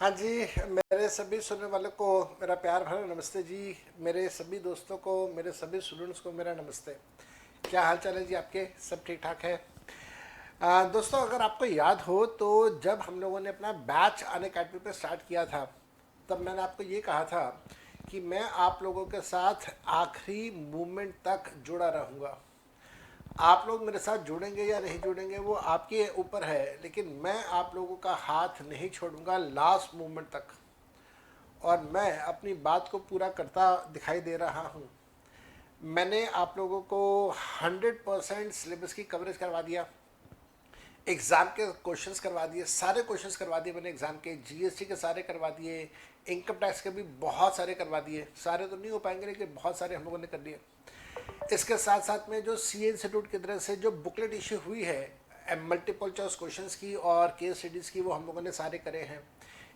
हाँ जी। मेरे सभी सुनने वालों को मेरा प्यार भरा नमस्ते जी। मेरे सभी दोस्तों को, मेरे सभी स्टूडेंट्स को मेरा नमस्ते। क्या हाल चाल है जी आपके? सब ठीक ठाक है? दोस्तों, अगर आपको याद हो तो जब हम लोगों ने अपना बैच अनअकैडमी पे स्टार्ट किया था, तब मैंने आपको ये कहा था कि मैं आप लोगों के साथ आखिरी मूवमेंट तक जुड़ा रहूँगा। आप लोग मेरे साथ जुड़ेंगे या नहीं जुड़ेंगे वो आपके ऊपर है, लेकिन मैं आप लोगों का हाथ नहीं छोड़ूंगा लास्ट मोमेंट तक। और मैं अपनी बात को पूरा करता दिखाई दे रहा हूँ। मैंने आप लोगों को 100% सिलेबस की कवरेज करवा दिया। एग्ज़ाम के क्वेश्चंस करवा दिए, सारे क्वेश्चंस करवा दिए मैंने। एग्ज़ाम के जीएसटी के सारे करवा दिए, इनकम टैक्स के भी बहुत सारे करवा दिए। सारे तो नहीं हो पाएंगे, लेकिन बहुत सारे हम लोगों ने कर दिए। इसके साथ साथ में जो सी इंस्टीट्यूट की तरफ से जो बुकलेट इश्यू हुई है मल्टीपल चॉइस क्वेश्चंस की और केस स्टडीज़ की, वो हम लोगों ने सारे करे हैं।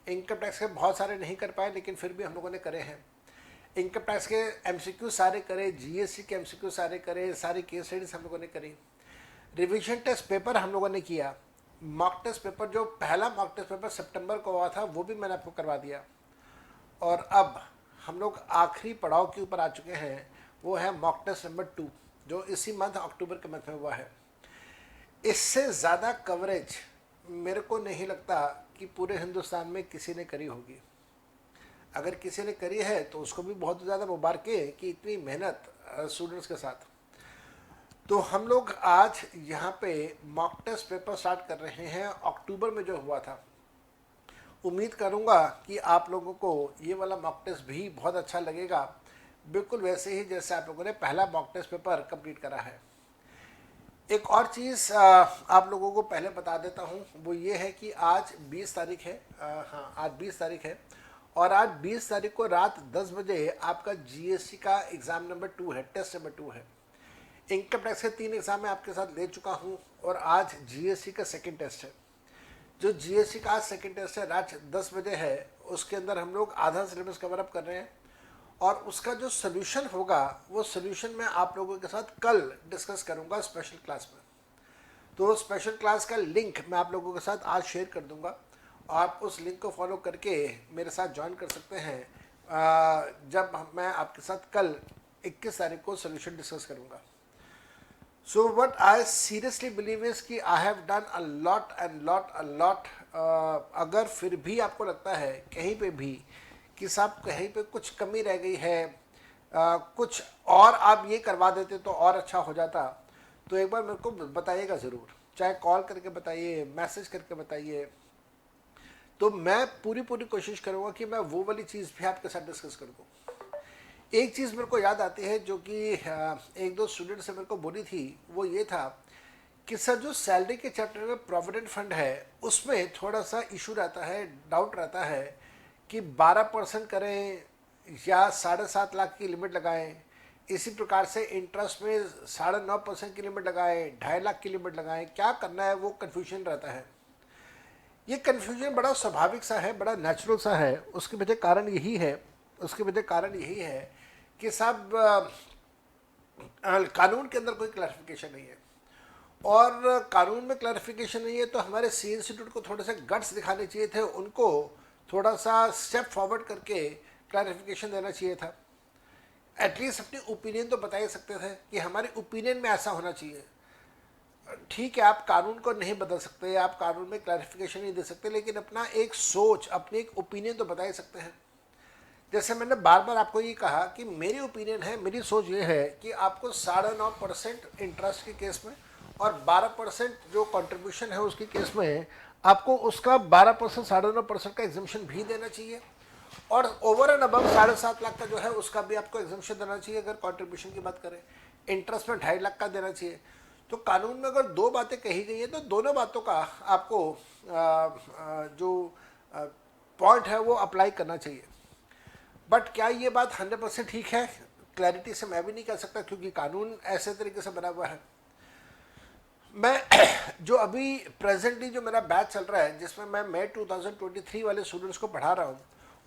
इनकम टैक्स के बहुत सारे नहीं कर पाए, लेकिन फिर भी हम लोगों ने करे हैं। इनकम टैक्स के एमसीक्यू सारे करे, जीएसटी के एमसीक्यू सारे करे, सारी केस स्टडीज हम लोगों ने करी। रिवीजन टेस्ट पेपर हम लोगों ने किया। मॉक टेस्ट पेपर, जो पहला मॉक टेस्ट पेपर सितंबर को हुआ था, वो भी मैंने आपको करवा दिया। और अब हम लोग आखिरी पड़ाव के ऊपर आ चुके हैं, वो है मॉक टेस्ट नंबर 2, जो इसी मंथ अक्टूबर के मंथ में हुआ है। इससे ज़्यादा कवरेज मेरे को नहीं लगता कि पूरे हिंदुस्तान में किसी ने करी होगी। अगर किसी ने करी है तो उसको भी बहुत ज़्यादा मुबारकें कि इतनी मेहनत स्टूडेंट्स के साथ। तो हम लोग आज यहाँ पे मॉक टेस्ट पेपर स्टार्ट कर रहे हैं अक्टूबर में जो हुआ था। उम्मीद करूँगा कि आप लोगों को ये वाला मॉक टेस्ट भी बहुत अच्छा लगेगा, बिल्कुल वैसे ही जैसे आप लोगों ने पहला मॉक टेस्ट पेपर कंप्लीट करा है। एक और चीज़ आप लोगों को पहले बता देता हूँ, वो ये है कि आज 20 तारीख है। हाँ, आज 20 तारीख है। और आज 20 तारीख को रात 10 बजे आपका जीएसटी का एग्ज़ाम नंबर 2 है, टेस्ट नंबर 2 है। इनकम टैक्स के 3 एग्ज़ाम मैं आपके साथ ले चुका हूँ, और आज जीएसटी का सेकंड टेस्ट है। जो जीएसटी का आज सेकंड टेस्ट है, रात 10 बजे है। उसके अंदर हम लोग आधा सिलेबस कवर अप कर रहे हैं, और उसका जो सोल्यूशन होगा, वो सोल्यूशन मैं आप लोगों के साथ कल डिस्कस करूंगा स्पेशल क्लास में। तो स्पेशल क्लास का लिंक मैं आप लोगों के साथ आज शेयर कर दूंगा। आप उस लिंक को फॉलो करके मेरे साथ ज्वाइन कर सकते हैं, जब मैं आपके साथ कल 21 तारीख को सोल्यूशन डिस्कस करूंगा। So what I seriously believe is कि I have done a lot and lot a lot. अगर फिर भी आपको लगता है कहीं पे भी कि साहब कहीं पे कुछ कमी रह गई है, कुछ और आप ये करवा देते तो और अच्छा हो जाता, तो एक बार मेरे को बताइएगा ज़रूर। चाहे कॉल करके बताइए, मैसेज करके बताइए। तो मैं पूरी पूरी कोशिश करूँगा कि मैं वो वाली चीज़ भी आपके साथ डिस्कस कर दूँ। एक चीज़ मेरे को याद आती है, जो कि एक दो स्टूडेंट से मेरे को बोली थी, वो ये था कि सर जो सैलरी के चैप्टर में प्रोविडेंट फंड है, उसमें थोड़ा सा इशू रहता है, डाउट रहता है कि 12% करें या 7.5 लाख की लिमिट लगाएं। इसी प्रकार से इंटरेस्ट में 9.5% की लिमिट लगाएं, 2.5 लाख की लिमिट लगाएं, क्या करना है, वो कन्फ्यूजन रहता है। ये कन्फ्यूजन बड़ा स्वाभाविक सा है, बड़ा नेचुरल सा है। उसकी वजह कारण यही है, उसकी वजह कारण यही है कि साहब कानून के अंदर कोई क्लैरिफिकेशन नहीं है। और कानून में क्लैरिफिकेशन नहीं है, तो हमारे सी इंस्टीट्यूट को थोड़े से गट्स दिखाने चाहिए थे, उनको थोड़ा सा स्टेप फॉरवर्ड करके क्लैरिफिकेशन देना चाहिए था। एटलीस्ट अपनी ओपिनियन तो बता ही सकते थे कि हमारे ओपिनियन में ऐसा होना चाहिए। ठीक है, आप कानून को नहीं बदल सकते, आप कानून में क्लैरिफिकेशन नहीं दे सकते, लेकिन अपना एक सोच, अपनी एक ओपिनियन तो बता ही सकते हैं। जैसे मैंने बार बार आपको ये कहा कि मेरी ओपिनियन है, मेरी सोच ये है कि आपको 9.5% इंटरेस्ट के केस में और 12% जो कंट्रीब्यूशन है उसके केस में आपको उसका 12%, 9.5% का एग्जामेशन भी देना चाहिए। और ओवर एंड अबव 7.5 लाख का जो है उसका भी आपको एग्जामेशन देना चाहिए। अगर कंट्रीब्यूशन की बात करें, इंटरेस्ट में 2.5 लाख का देना चाहिए। तो कानून में अगर दो बातें कही गई है, तो दोनों बातों का आपको जो पॉइंट है वो अप्लाई करना चाहिए। बट क्या ये बात 100% ठीक है? क्लैरिटी से मैं भी नहीं कह सकता, क्योंकि कानून ऐसे तरीके से बना हुआ है। मैं जो अभी प्रेजेंटली जो मेरा बैच चल रहा है, जिसमें मैं मई 2023 वाले स्टूडेंट्स को पढ़ा रहा हूँ,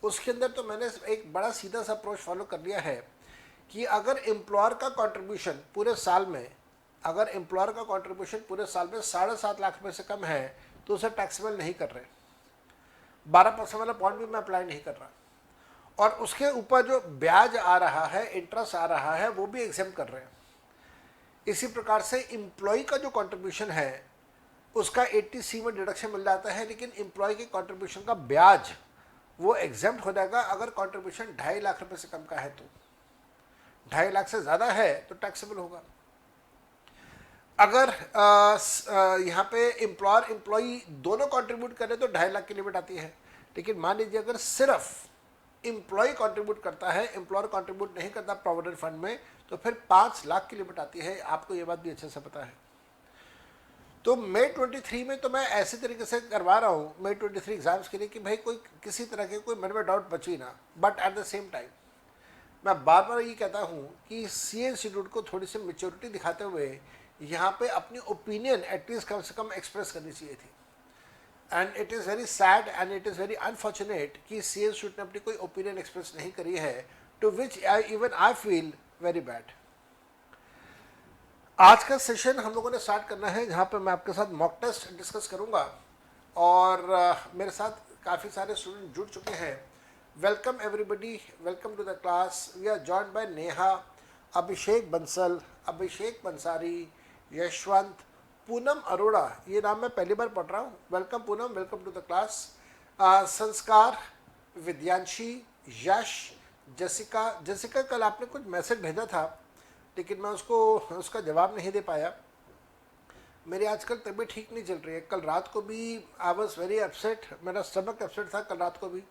उसके अंदर तो मैंने एक बड़ा सीधा सा अप्रोच फॉलो कर लिया है कि अगर एम्प्लॉयर का कंट्रीब्यूशन पूरे साल में, अगर एम्प्लॉयर का कंट्रीब्यूशन पूरे साल में 7.5 लाख रुपये से कम है, तो उसे टैक्सेबल नहीं कर रहे। 12% वाला पॉइंट भी मैं अप्लाई नहीं कर रहा, और उसके ऊपर जो ब्याज आ रहा है, इंटरेस्ट आ रहा है, वो भी एग्जाम कर रहे हैं। इसी प्रकार से एम्प्लॉय का जो कंट्रीब्यूशन है उसका 80C में डिडक्शन मिल जाता है, लेकिन एम्प्लॉय के कंट्रीब्यूशन का ब्याज वो एग्जाम हो जाएगा अगर कंट्रीब्यूशन 2.5 लाख रुपए से कम का है। तो 2.5 लाख से ज़्यादा है तो टैक्सेबल होगा। अगर यहाँ पे एम्प्लॉयर एम्प्लॉई दोनों कंट्रीब्यूट करें तो 2.5 लाख की लिमिट आती है, लेकिन मान लीजिए अगर सिर्फ एम्प्लॉय कंट्रीब्यूट करता है, एम्प्लॉयर कंट्रीब्यूट नहीं करता प्रोविडेंट फंड में, तो फिर 5 लाख की लिमिट आती है। आपको ये बात भी अच्छे से पता है। तो मई 23 में तो मैं ऐसे तरीके से करवा रहा हूँ मई 23 एग्जाम्स के लिए कि भाई कोई किसी तरह के कोई मन में डाउट बची ना। But at the same time मैं बार बार ये कहता हूँ कि सीए इंस्टीट्यूट को थोड़ी सी मेच्योरिटी दिखाते हुए यहाँ पे अपनी ओपिनियन एटलीस्ट कम से कम एक्सप्रेस करनी चाहिए थी। And it is very sad and it is very unfortunate कि सीए इंस्टीट्यूट ने अपनी कोई ओपिनियन एक्सप्रेस नहीं करी है, to which even I feel very bad. आज का सेशन हम लोगों ने स्टार्ट करना है जहाँ पर मैं आपके साथ मॉक टेस्ट डिस्कस करूँगा, और मेरे साथ काफ़ी सारे स्टूडेंट जुड़ चुके हैं। Welcome everybody, welcome to the class. We are joined by Neha, Abhishek Bansal, Abhishek Bansari, Yashwant, Poonam Arora, ये नाम मैं पहली बार पढ़ रहा हूँ। Welcome Poonam, welcome to the class. Sanskar, Vidyanshi, Yash, Jessica. Jessica कल आपने कुछ मैसेज भेजा था लेकिन मैं उसका जवाब नहीं दे पाया। मेरी आजकल तबीयत ठीक नहीं चल रही है। कल रात को भी आई वॉज वेरी अपसेट, मेरा स्टमक अपसेट था कल रात को भी,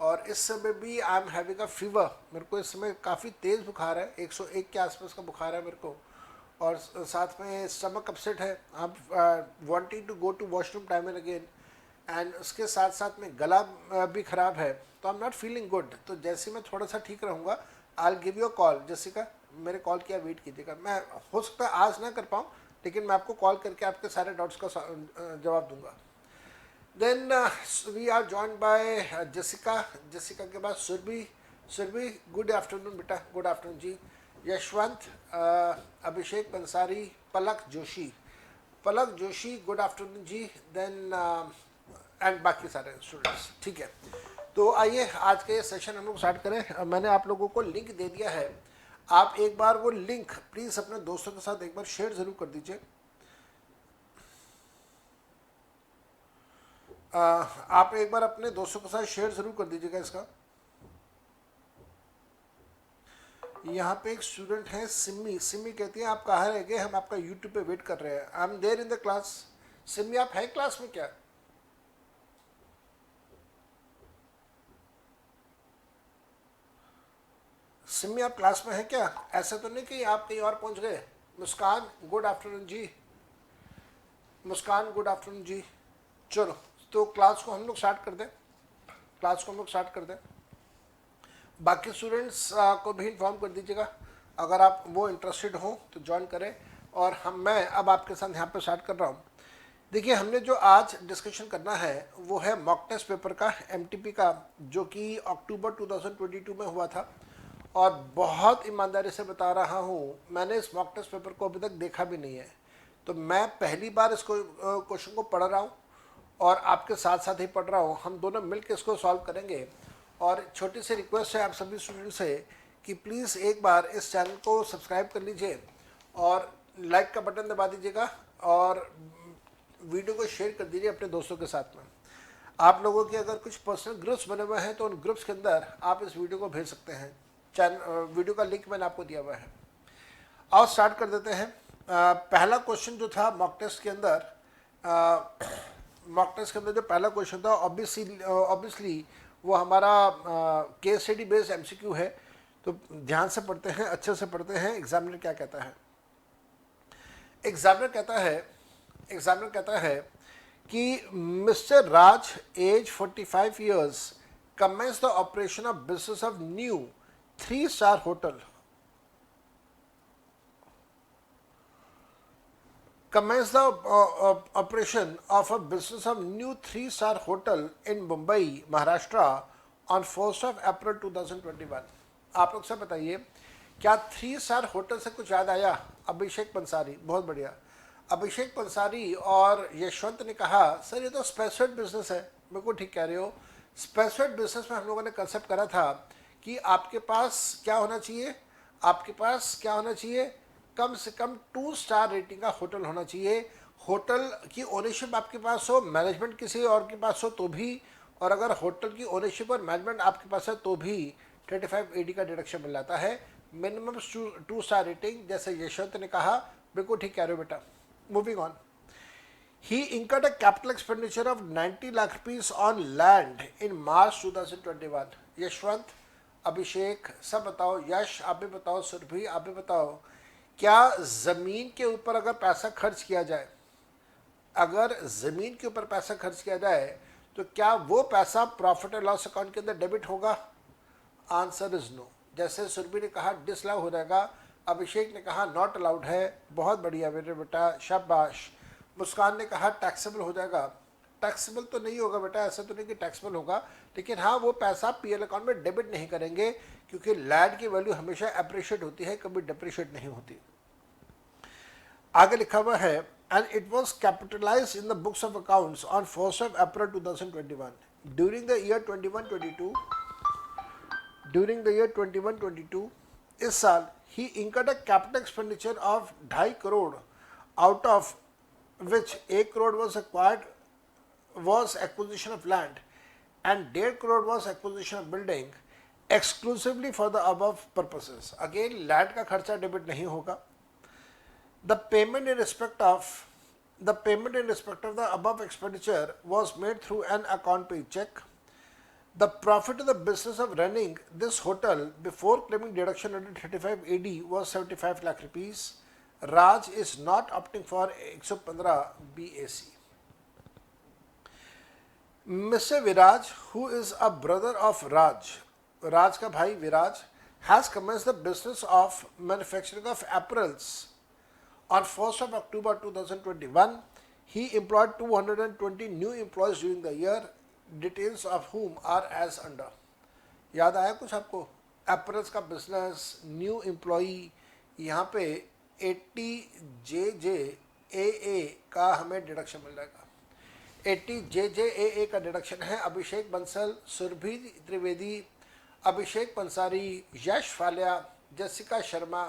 और इस समय भी I am having a fever. मेरे को इस समय काफ़ी तेज़ बुखार है, 101 के आसपास का बुखार है मेरे को, और साथ में स्टमक अपसेट है। I am wanting to go to washroom time and again, and उसके साथ साथ में गला भी ख़राब है, तो I am not feeling good. तो जैसे मैं थोड़ा सा ठीक रहूँगा I will give you a call. Jessica, मेरे कॉल किया वेट कीजिएगा। मैं हो सकता है आज ना कर पाऊँ, लेकिन मैं आपको कॉल करके आपके सारे डाउट्स का जवाब दूंगा। Then we are joined by Jessica. Jessica के बाद सुरभि। सुरभि, गुड आफ्टरनून बेटा, गुड आफ्टरनून जी। यशवंत, अभिषेक बंसारी, पलक जोशी। पलक जोशी, गुड आफ्टरनून जी। देन एंड बाकी सारे स्टूडेंट्स, ठीक है। तो आइए आज के सेशन हम लोग स्टार्ट करें। मैंने आप लोगों को लिंक दे दिया है, आप एक बार वो लिंक प्लीज़ अपने दोस्तों के साथ एक बार शेयर ज़रूर कर दीजिए। आप एक बार अपने दोस्तों के साथ शेयर ज़रूर कर दीजिएगा इसका। यहाँ पे एक स्टूडेंट है सिमी। सिमी कहती है आप कहाँ रह गए, हम आपका यूट्यूब पे वेट कर रहे हैं। I am there in the class. Simi, आप हैं क्लास में क्या? सिमी, आप क्लास में हैं क्या? ऐसा तो नहीं कि आप कहीं और पहुँच गए। मुस्कान, गुड आफ्टरनून जी। मुस्कान, गुड आफ्टरनून जी। चलो, तो क्लास को हम लोग स्टार्ट कर दें। क्लास को हम लोग स्टार्ट कर दें। बाकी स्टूडेंट्स को भी इन्फॉर्म कर दीजिएगा, अगर आप वो इंटरेस्टेड हो तो ज्वाइन करें। और मैं अब आपके साथ यहाँ पे स्टार्ट कर रहा हूँ। देखिए, हमने जो आज डिस्कशन करना है वो है मॉक टेस्ट पेपर का, एमटीपी का, जो कि अक्टूबर 2022 में हुआ था। और बहुत ईमानदारी से बता रहा हूँ, मैंने इस मॉक टेस्ट पेपर को अभी तक देखा भी नहीं है। तो मैं पहली बार इसको क्वेश्चन को पढ़ रहा हूँ और आपके साथ साथ ही पढ़ रहा हूँ। हम दोनों मिलकर इसको सॉल्व करेंगे। और छोटी सी रिक्वेस्ट है आप सभी स्टूडेंट से कि प्लीज़ एक बार इस चैनल को सब्सक्राइब कर लीजिए और लाइक का बटन दबा दीजिएगा, और वीडियो को शेयर कर दीजिए अपने दोस्तों के साथ में। आप लोगों के अगर कुछ पर्सनल ग्रुप्स बने हुए हैं तो उन ग्रुप्स के अंदर आप इस वीडियो को भेज सकते हैं। वीडियो का लिंक मैंने आपको दिया हुआ है। आओ स्टार्ट कर देते हैं। पहला क्वेश्चन जो था मॉक टेस्ट के अंदर, जो पहला क्वेश्चन था ऑब्वियसली वो हमारा केस स्टडी बेस्ड एमसीक्यू है। तो ध्यान से पढ़ते हैं, अच्छे से पढ़ते हैं। एग्जामिनर क्या कहता है? एग्जामिनर कहता है कि mister Raj, as 45 years, commenced the operation of business of new 3-star hotel. Commenced the operation of a business of new 3-star hotel in Mumbai, Maharashtra on 1st of April 2021. आप लोग सब बताइए, क्या 3-star hotel से कुछ याद आया? अभिषेक बंसारी, बहुत बढ़िया। अभिषेक पंसारी और यशवंत ने कहा सर ये तो स्पेसिफिक बिजनेस है। बिल्कुल ठीक कह रहे हो। स्पेसिफिक बिजनेस में हम लोगों ने कंसेप्ट करा था कि आपके पास क्या होना चाहिए, आपके पास क्या होना चाहिए, कम से कम 2 स्टार रेटिंग का होटल होना चाहिए। होटल की ओनरशिप आपके पास हो, मैनेजमेंट किसी और के पास हो तो भी, और अगर होटल की ओनरशिप और मैनेजमेंट आपके पास है तो भी 35 AD का डिडक्शन मिल जाता है। मिनिमम 2 स्टार रेटिंग, जैसे यशवंत ने कहा, बिल्कुल ठीक कह रहे हो बेटा। Moving on, he incurred a capital expenditure of 90 lakh rupees on land in March 2021। Yashwant, अभिषेक, सब बताओ, यश आप भी बताओ, सुरभि आप भी बताओ, क्या जमीन के ऊपर अगर पैसा खर्च किया जाए, अगर जमीन के ऊपर पैसा खर्च किया जाए तो क्या वो पैसा प्रॉफिट एंड लॉस अकाउंट के अंदर डेबिट होगा? Answer is no. जैसे सुरभि ने कहा डिसअलाउ हो जाएगा, अभिषेक ने कहा नॉट अलाउड है। बहुत बढ़िया मेरे बेटा, शाबाश। मुस्कान ने कहा टैक्सेबल हो जाएगा। टैक्सेबल तो नहीं होगा बेटा, ऐसा तो नहीं कि टैक्सेबल होगा, लेकिन हाँ वो पैसा पीएल अकाउंट में डेबिट नहीं करेंगे, क्योंकि लैंड की वैल्यू हमेशा अप्रिशिएट होती है, कभी डिप्रिशिएट नहीं होती। आगे लिखा हुआ है and it was capitalize in the books of accounts on 1 April 2021। During the year 21-22, during the year 21-22, इस साल ही incurred a capital expenditure of 2.5 crore, out of which 1 crore was acquisition of land and 1.5 crore was acquisition of building exclusively for the above purposes। Again land का खर्चा debit नहीं होगा। The payment in respect of the above expenditure was made through an account paid check। The profit of the business of running this hotel before claiming deduction under 35 AD was 75 lakh rupees। Raj is not opting for 115 BAC। Mr. Viraj, who is a brother of Raj का भाई विराज, has commenced the business of manufacturing of apparels on 1st of October 2021। He employed 220 new employees during the year, details of whom are as under। याद आया कुछ आपको? apparels का business, new employee, यहाँ पे 80 JJAA का हमें डिडक्शन मिल जाएगा। 80 JJAA का डिडक्शन है अभिषेक बंसल, सुरभि त्रिवेदी, अभिषेक पंसारी, यश फालिया, जसिका शर्मा,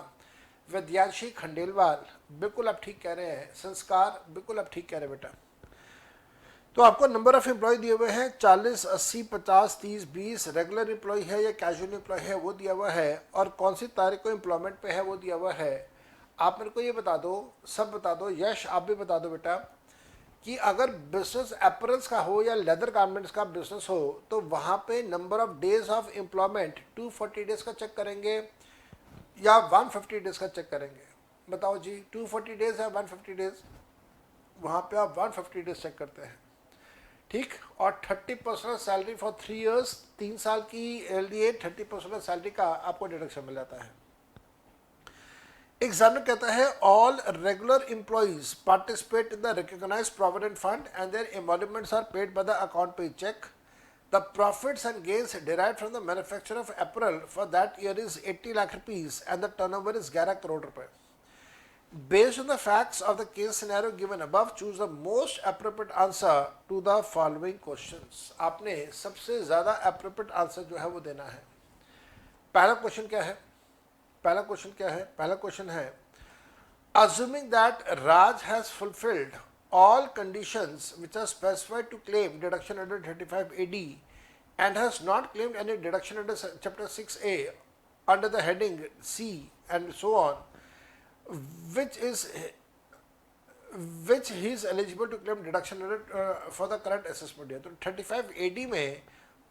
विद्यांशी खंडेलवाल। बिल्कुल आप ठीक कह रहे हैं। संस्कार, बिल्कुल आप ठीक कह रहे हैं बेटा। तो आपको नंबर ऑफ एम्प्लॉय दिए हुए हैं 40, 80, 50, 30, 20। रेगुलर एम्प्लॉय है या कैजुअल एम्प्लॉय है वो दिया हुआ है, और कौन सी तारीख को एम्प्लॉयमेंट पे है वो दिया हुआ है। आप मेरे को ये बता दो, सब बता दो। यश आप भी बता दो बेटा कि अगर बिजनेस एपरल्स का हो या लेदर गारमेंट्स का बिजनेस हो तो वहाँ पे number of days of employment 240 days का चेक करेंगे या 150 डेज का चेक करेंगे? बताओ जी, 240 डेज है 150 डेज? वहाँ पे आप 150 डेज चेक करते हैं, ठीक। और 30% सैलरी फॉर 3 ईयर्स, 3 साल की लिए 30% सैलरी का आपको डिडक्शन मिल जाता है। एग्जामिनर कहता है all regular employees participate in the recognized provident fund and their emoluments are paid by the account paid cheque. The profits and gains derived from the manufacture of apparel for that year is 80 lakh rupees and the turnover is 11 crore रुपए। Based on the facts of the case scenario given above, choose the most appropriate answer to the following questions। आपने सबसे ज़्यादा appropriate answer जो है वो देना है। पहला क्वेश्चन क्या है? पहला क्वेश्चन क्या है? पहला क्वेश्चन है assuming that Raj has fulfilled all conditions which are specified to claim deduction under 35 AD and has not claimed any deduction under chapter 6A under the heading C and so on, which he is eligible to claim deduction for the current assessment year। तो 35 AD में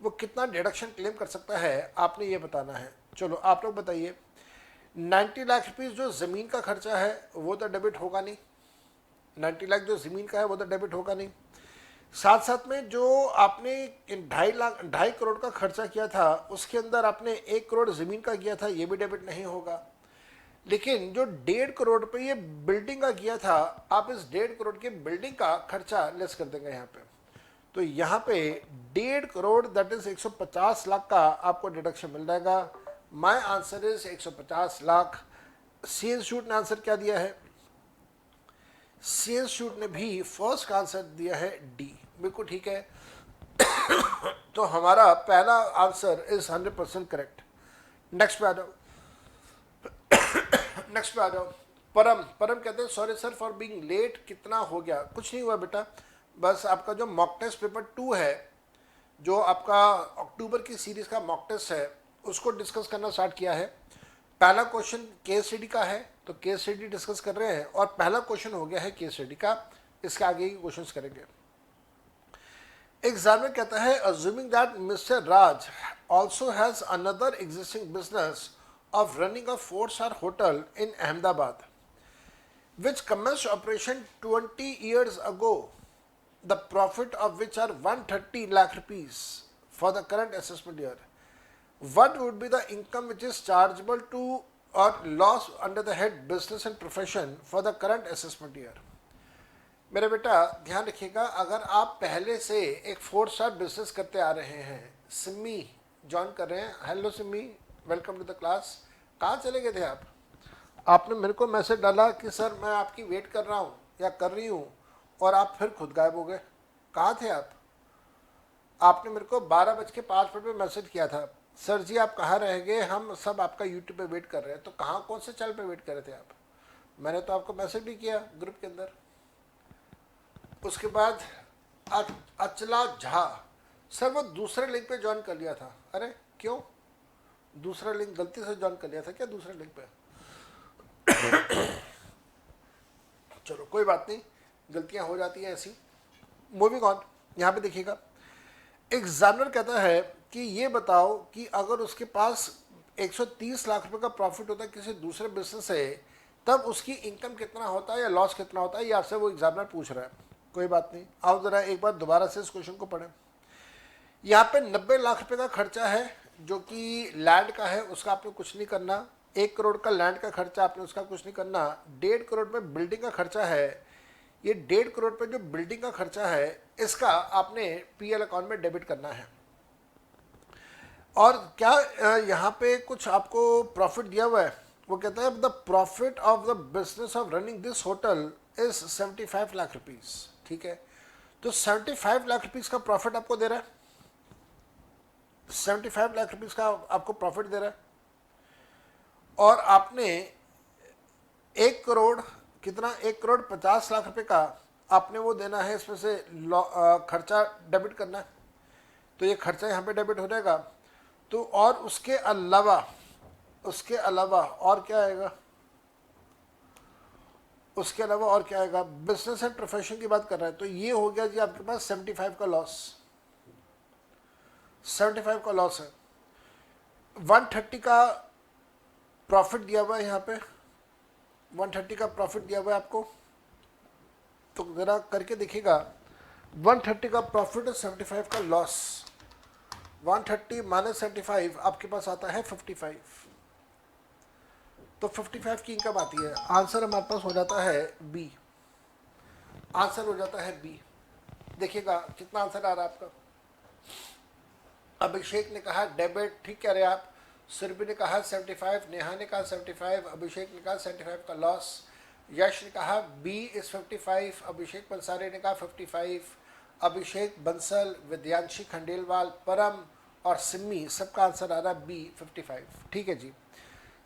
वो कितना deduction claim कर सकता है आपने ये बताना है। चलो आप लोग बताइए। 90 लाख रुपीज़ जो ज़मीन का खर्चा है वो तो डेबिट होगा नहीं। 90 लाख जो ज़मीन का है वो तो डेबिट होगा नहीं। साथ साथ में जो आपने 2.5 करोड़ का खर्चा किया था उसके अंदर आपने 1 करोड़ ज़मीन का किया था, ये भी डेबिट नहीं होगा। लेकिन जो 1.5 करोड़ रुपये ये बिल्डिंग का किया था, आप इस 1.5 करोड़ की बिल्डिंग का खर्चा लेस कर देंगे यहाँ पे। तो यहाँ पे 1.5 करोड़ दैट इज 150 लाख का आपको डिडक्शन मिल जाएगा। My answer is 150 lakh. C institute ने आंसर क्या दिया है? सी इंस्टीट्यूट ने भी फर्स्ट का आंसर दिया है डी, बिल्कुल ठीक है। तो हमारा पहला आंसर इज 100% करेक्ट। नेक्स्ट पे आ जाओ, नेक्स्ट पे आ जाओ। परम परम कहते हैं sorry sir for being late, कितना हो गया? कुछ नहीं हुआ बेटा, बस आपका जो मॉक टेस्ट पेपर 2 है, जो आपका अक्टूबर की सीरीज का मॉक टेस्ट है, उसको डिस्कस करना स्टार्ट किया है। पहला क्वेश्चन केस स्टडी का है, तो केस स्टडी डिस्कस कर रहे हैं, और पहला क्वेश्चन हो गया है केस स्टडी का। इसके आगे के क्वेश्चंस करेंगे। एग्जामिनर कहता है assuming that mister Raj also has another existing business of running a 4-star hotel in Ahmedabad, which commenced operation 20 years ago, the profit of which are 130 lakh rupees for the current assessment year. What would be the income which is chargeable to or loss under the head business and profession for the current assessment year? मेरे बेटा ध्यान रखिएगा, अगर आप पहले से एक 4-star business करते आ रहे हैं, सिमी ज्वाइन कर रहे हैं, hello Simi, welcome to the class. कहाँ चले गए थे आप? आपने मेरे को मैसेज डाला कि सर मैं आपकी वेट कर रहा हूँ या कर रही हूँ, और आप फिर खुद गायब हो गए। कहाँ थे आप? आपने मेरे को 12:05 पे मैसेज किया था, सर जी आप कहाँ रह गए, हम सब आपका यूट्यूब पे वेट कर रहे हैं। तो कहाँ, कौन से चैनल पे वेट कर रहे थे आप? मैंने तो आपको मैसेज भी किया ग्रुप के अंदर। उसके बाद अचला झा, सर वो दूसरे लिंक पे ज्वाइन कर लिया था। अरे क्यों? दूसरा लिंक गलती से ज्वाइन कर लिया था क्या दूसरे लिंक पे? चलो कोई बात नहीं, गलतियां हो जाती हैं ऐसी। मूविंग ऑन, यहाँ पे देखिएगा, एग्जामिनर कहता है कि ये बताओ कि अगर उसके पास 130 लाख रुपए का प्रॉफिट होता है किसी दूसरे बिजनेस से, तब उसकी इनकम कितना होता है या लॉस कितना होता है, ये आपसे वो एग्जामिनर पूछ रहा है। कोई बात नहीं, आओ जरा एक बार दोबारा से इस क्वेश्चन को पढ़ें। यहाँ पे 90 लाख रुपए का खर्चा है जो कि लैंड का है, उसका आपने कुछ नहीं करना। 1 करोड़ का लैंड का खर्चा, आपने उसका कुछ नहीं करना। 1.5 करोड़ में बिल्डिंग का खर्चा है, ये 1.5 करोड़ पे जो बिल्डिंग का खर्चा है, इसका आपने पीएल अकाउंट में डेबिट करना है। और क्या यहाँ पे कुछ आपको प्रॉफिट दिया हुआ है? वो कहता है the profit of the business of running this hotel is 75 lakh rupees. ठीक है, तो 75 लाख रुपीज का प्रॉफिट आपको दे रहा है, 75 लाख रुपीज का आपको प्रॉफिट दे रहा है, और आपने 1 करोड़ कितना, 1 करोड़ 50 लाख रुपए का आपने वो देना है, इसमें से खर्चा डेबिट करना है। तो ये खर्चा यहाँ पे डेबिट हो जाएगा। तो और उसके अलावा और क्या आएगा? उसके अलावा और क्या आएगा? बिजनेस एंड प्रोफेशन की बात कर रहा है, तो ये हो गया जी आपके पास 75 का लॉस, 75 का लॉस है। 130 का प्रॉफिट दिया हुआ है यहाँ पे, 130 का प्रॉफिट दिया हुआ है आपको, तो जरा करके देखिएगा। 130 का प्रॉफिट और 75 का लॉस, 130 माइनस 75 आपके पास आता है 55। तो 55 की इनकम आती है। आंसर हमारे पास हो जाता है बी, आंसर हो जाता है बी। देखिएगा कितना आंसर आ रहा है आपका। अभिषेक ने कहा डेबिट, ठीक कह रहे हैं आप। सुरभि ने कहा 75, नेहा ने कहा 75, अभिषेक ने कहा 75 का लॉस, यश ने कहा बी इज 55, अभिषेक पंसारे ने कहा 55, अभिषेक बंसल, विद्यांशी खंडेलवाल, परम और सिम्मी, सबका आंसर आ रहा है बी 55। ठीक है जी।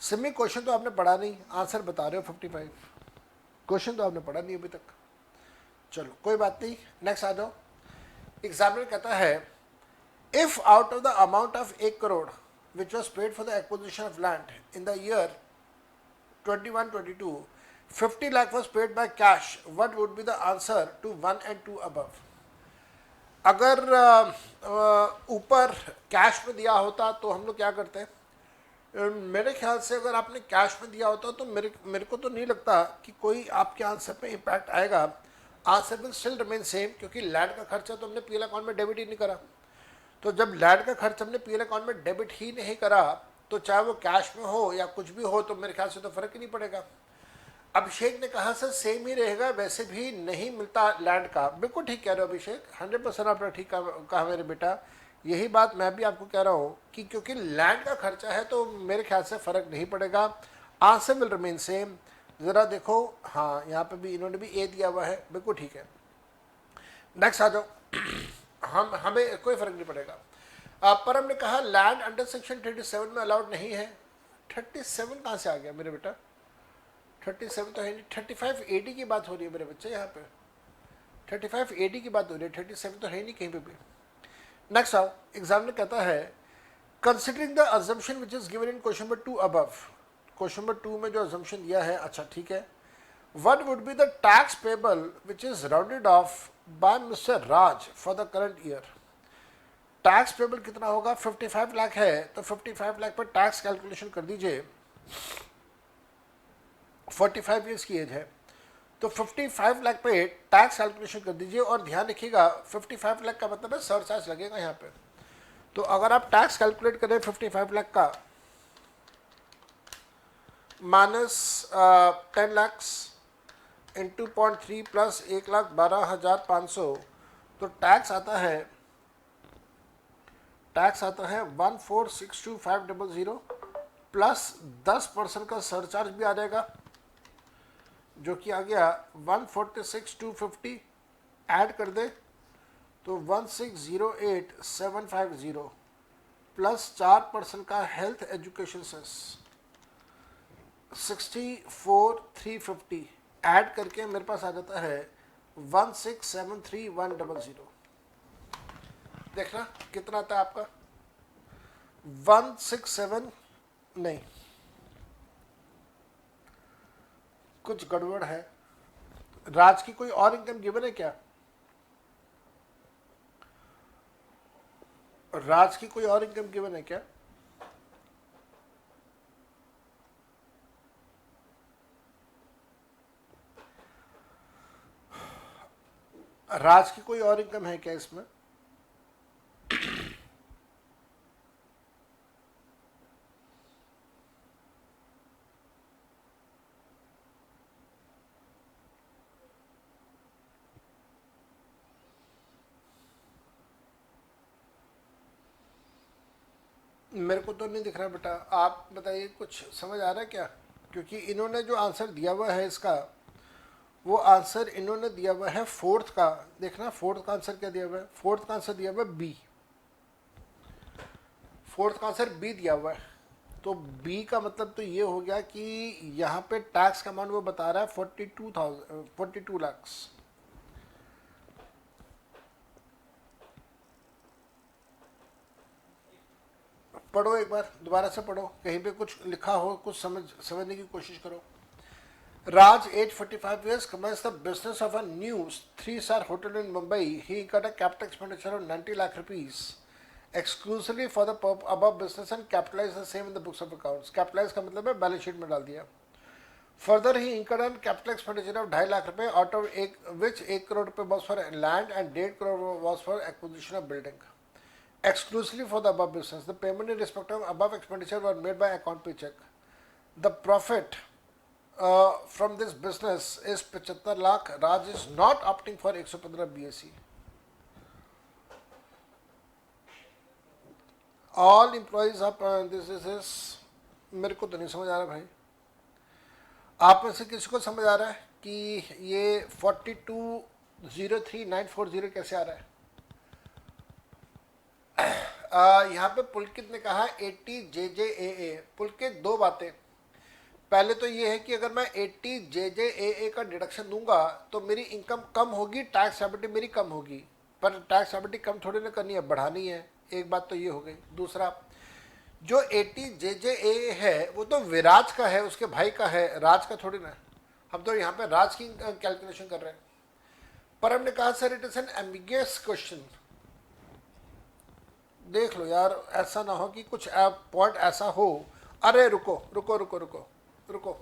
सिम्मी क्वेश्चन तो आपने पढ़ा नहीं, आंसर बता रहे हो 55, क्वेश्चन तो आपने पढ़ा नहीं अभी तक। चलो कोई बात नहीं, नेक्स्ट आ जाओ। एग्जामिनर कहता है if out of the amount of 1 crore which was paid for the acquisition of land in the year 21-22, 50 lakh was paid by cash, what would be the answer to 1 and 2 above? अगर ऊपर cash में दिया होता तो हम लोग क्या करते हैं? मेरे ख्याल से अगर आपने कैश में दिया होता तो मेरे को तो नहीं लगता कि कोई आपके आंसर पे इम्पैक्ट आएगा। Answer will still remain same, क्योंकि लैंड का खर्चा तो हमने पीएल अकाउंट में डेबिट ही नहीं करा। तो जब लैंड का खर्च हमने पीएल अकाउंट में डेबिट ही नहीं करा, तो चाहे वो कैश में हो या कुछ भी हो, तो मेरे ख्याल से तो फर्क ही नहीं पड़ेगा। अभिषेक ने कहा सर सेम ही रहेगा, वैसे भी नहीं मिलता लैंड का। बिल्कुल ठीक कह रहे हो अभिषेक, 100% आपने ठीक कहा मेरे बेटा। यही बात मैं भी आपको कह रहा हूँ कि क्योंकि लैंड का खर्चा है तो मेरे ख्याल से फर्क नहीं पड़ेगा। Answer will remain same. ज़रा देखो, हाँ यहाँ पे भी इन्होंने भी ए दिया हुआ है, बिल्कुल ठीक है। नेक्स्ट आ जाओ। हम हमें कोई फर्क नहीं पड़ेगा। पर हमने कहा लैंड अंडर सेक्शन 37 में अलाउड नहीं है। 37 कहाँ से आ गया मेरे बेटा? 37 तो है नहीं, 35 AD की बात हो रही है मेरे बच्चे यहाँ पे। 35 AD की बात हो रही है, 37 तो है नहीं कहीं पे भी। नेक्स्ट आओ, एग्जाम में कहता है considering the assumption which is given in question number 2 above. Question number 2 में जो अजम्पशन दिया है, अच्छा ठीक है, what would be the tax payable which is rounded off by Mr. Raj for the current year? Tax payable कितना होगा? 55 लाख है, तो 55 लाख पर टैक्स कैलकुलेशन कर दीजिए। 45 ईयर्स की एज है, तो 55 लाख पे टैक्स कैलकुलेशन कर दीजिए। और ध्यान रखिएगा 55 लाख का मतलब है सरचार्ज लगेगा यहाँ पे। तो अगर आप टैक्स कैलकुलेट करें 55 लाख का माइनस 10 लाख इंटू 0.3 प्लस 1,12,500, तो टैक्स आता है 1462,500 प्लस 10% का सरचार्ज भी आ जाएगा, जो कि आ गया 146,250। ऐड कर दे तो 1608,750 प्लस 4% का हेल्थ एजुकेशन सेस 64,350। ऐड करके मेरे पास आ जाता है 1673,100। देखना कितना आता है आपका? 167 नहीं, कुछ गड़बड़ है। राज की कोई और इनकम गिवन है क्या? राज की कोई और इनकम गिवन है क्या? राज की कोई और इनकम है क्या इसमें? मेरे को तो नहीं दिख रहा बेटा, आप बताइए, कुछ समझ आ रहा है क्या? क्योंकि इन्होंने जो आंसर दिया हुआ है इसका, वो आंसर इन्होंने दिया हुआ है फोर्थ का। देखना फोर्थ का आंसर क्या दिया हुआ है। फोर्थ का आंसर दिया हुआ है बी। फोर्थ का आंसर बी दिया हुआ है। तो बी का मतलब तो ये हो गया कि यहाँ पे टैक्स का अमाउंट वो बता रहा है 42 लाख। पढ़ो एक बार, दोबारा से पढ़ो, कहीं पे कुछ लिखा हो, कुछ समझने की कोशिश करो। Raj, age 45 years, commenced the business of a new 3-star hotel in Mumbai. He incurred a capital expenditure of 90 lakh rupees exclusively for the above business and capitalized the same in the books of accounts. Capitalize का मतलब है balance sheet में डाल दिया। Further, he incurred a capital expenditure of 2.5 lakh रुपए, out of which 1 crore रुपए was for land and 1.5 crore was for acquisition of building. Exclusively for the above business, the payment in respect of above expenditure were made by account paycheck. The profit from this business is 75 lakh. Raj is not opting for 115 BSc. All employees of this is मेरे को तो नहीं समझ आ रहा भाई। आप में से किसी को समझ आ रहा है कि ये 42,03,940 कैसे आ रहा है? यहाँ पे पुलकित ने कहा 80 JJAA। पुलकित दो बातें, पहले तो ये है कि अगर मैं 80 JJAA का डिडक्शन दूंगा तो मेरी इनकम कम होगी, टैक्स एबिलिटी मेरी कम होगी, पर टैक्स एबिलिटी कम थोड़ी ना करनी है, बढ़ानी है। एक बात तो ये हो गई। दूसरा, जो 80 JJAA है वो तो विराज का है, उसके भाई का है, राज का थोड़ी ना। हम तो यहाँ पे राज की कैलकुलेशन कर रहे हैं। पर हमने कहा sir it is an ambiguous question. देख लो यार, ऐसा ना हो कि कुछ पॉइंट ऐसा हो। अरे रुको रुको रुको रुको रुको,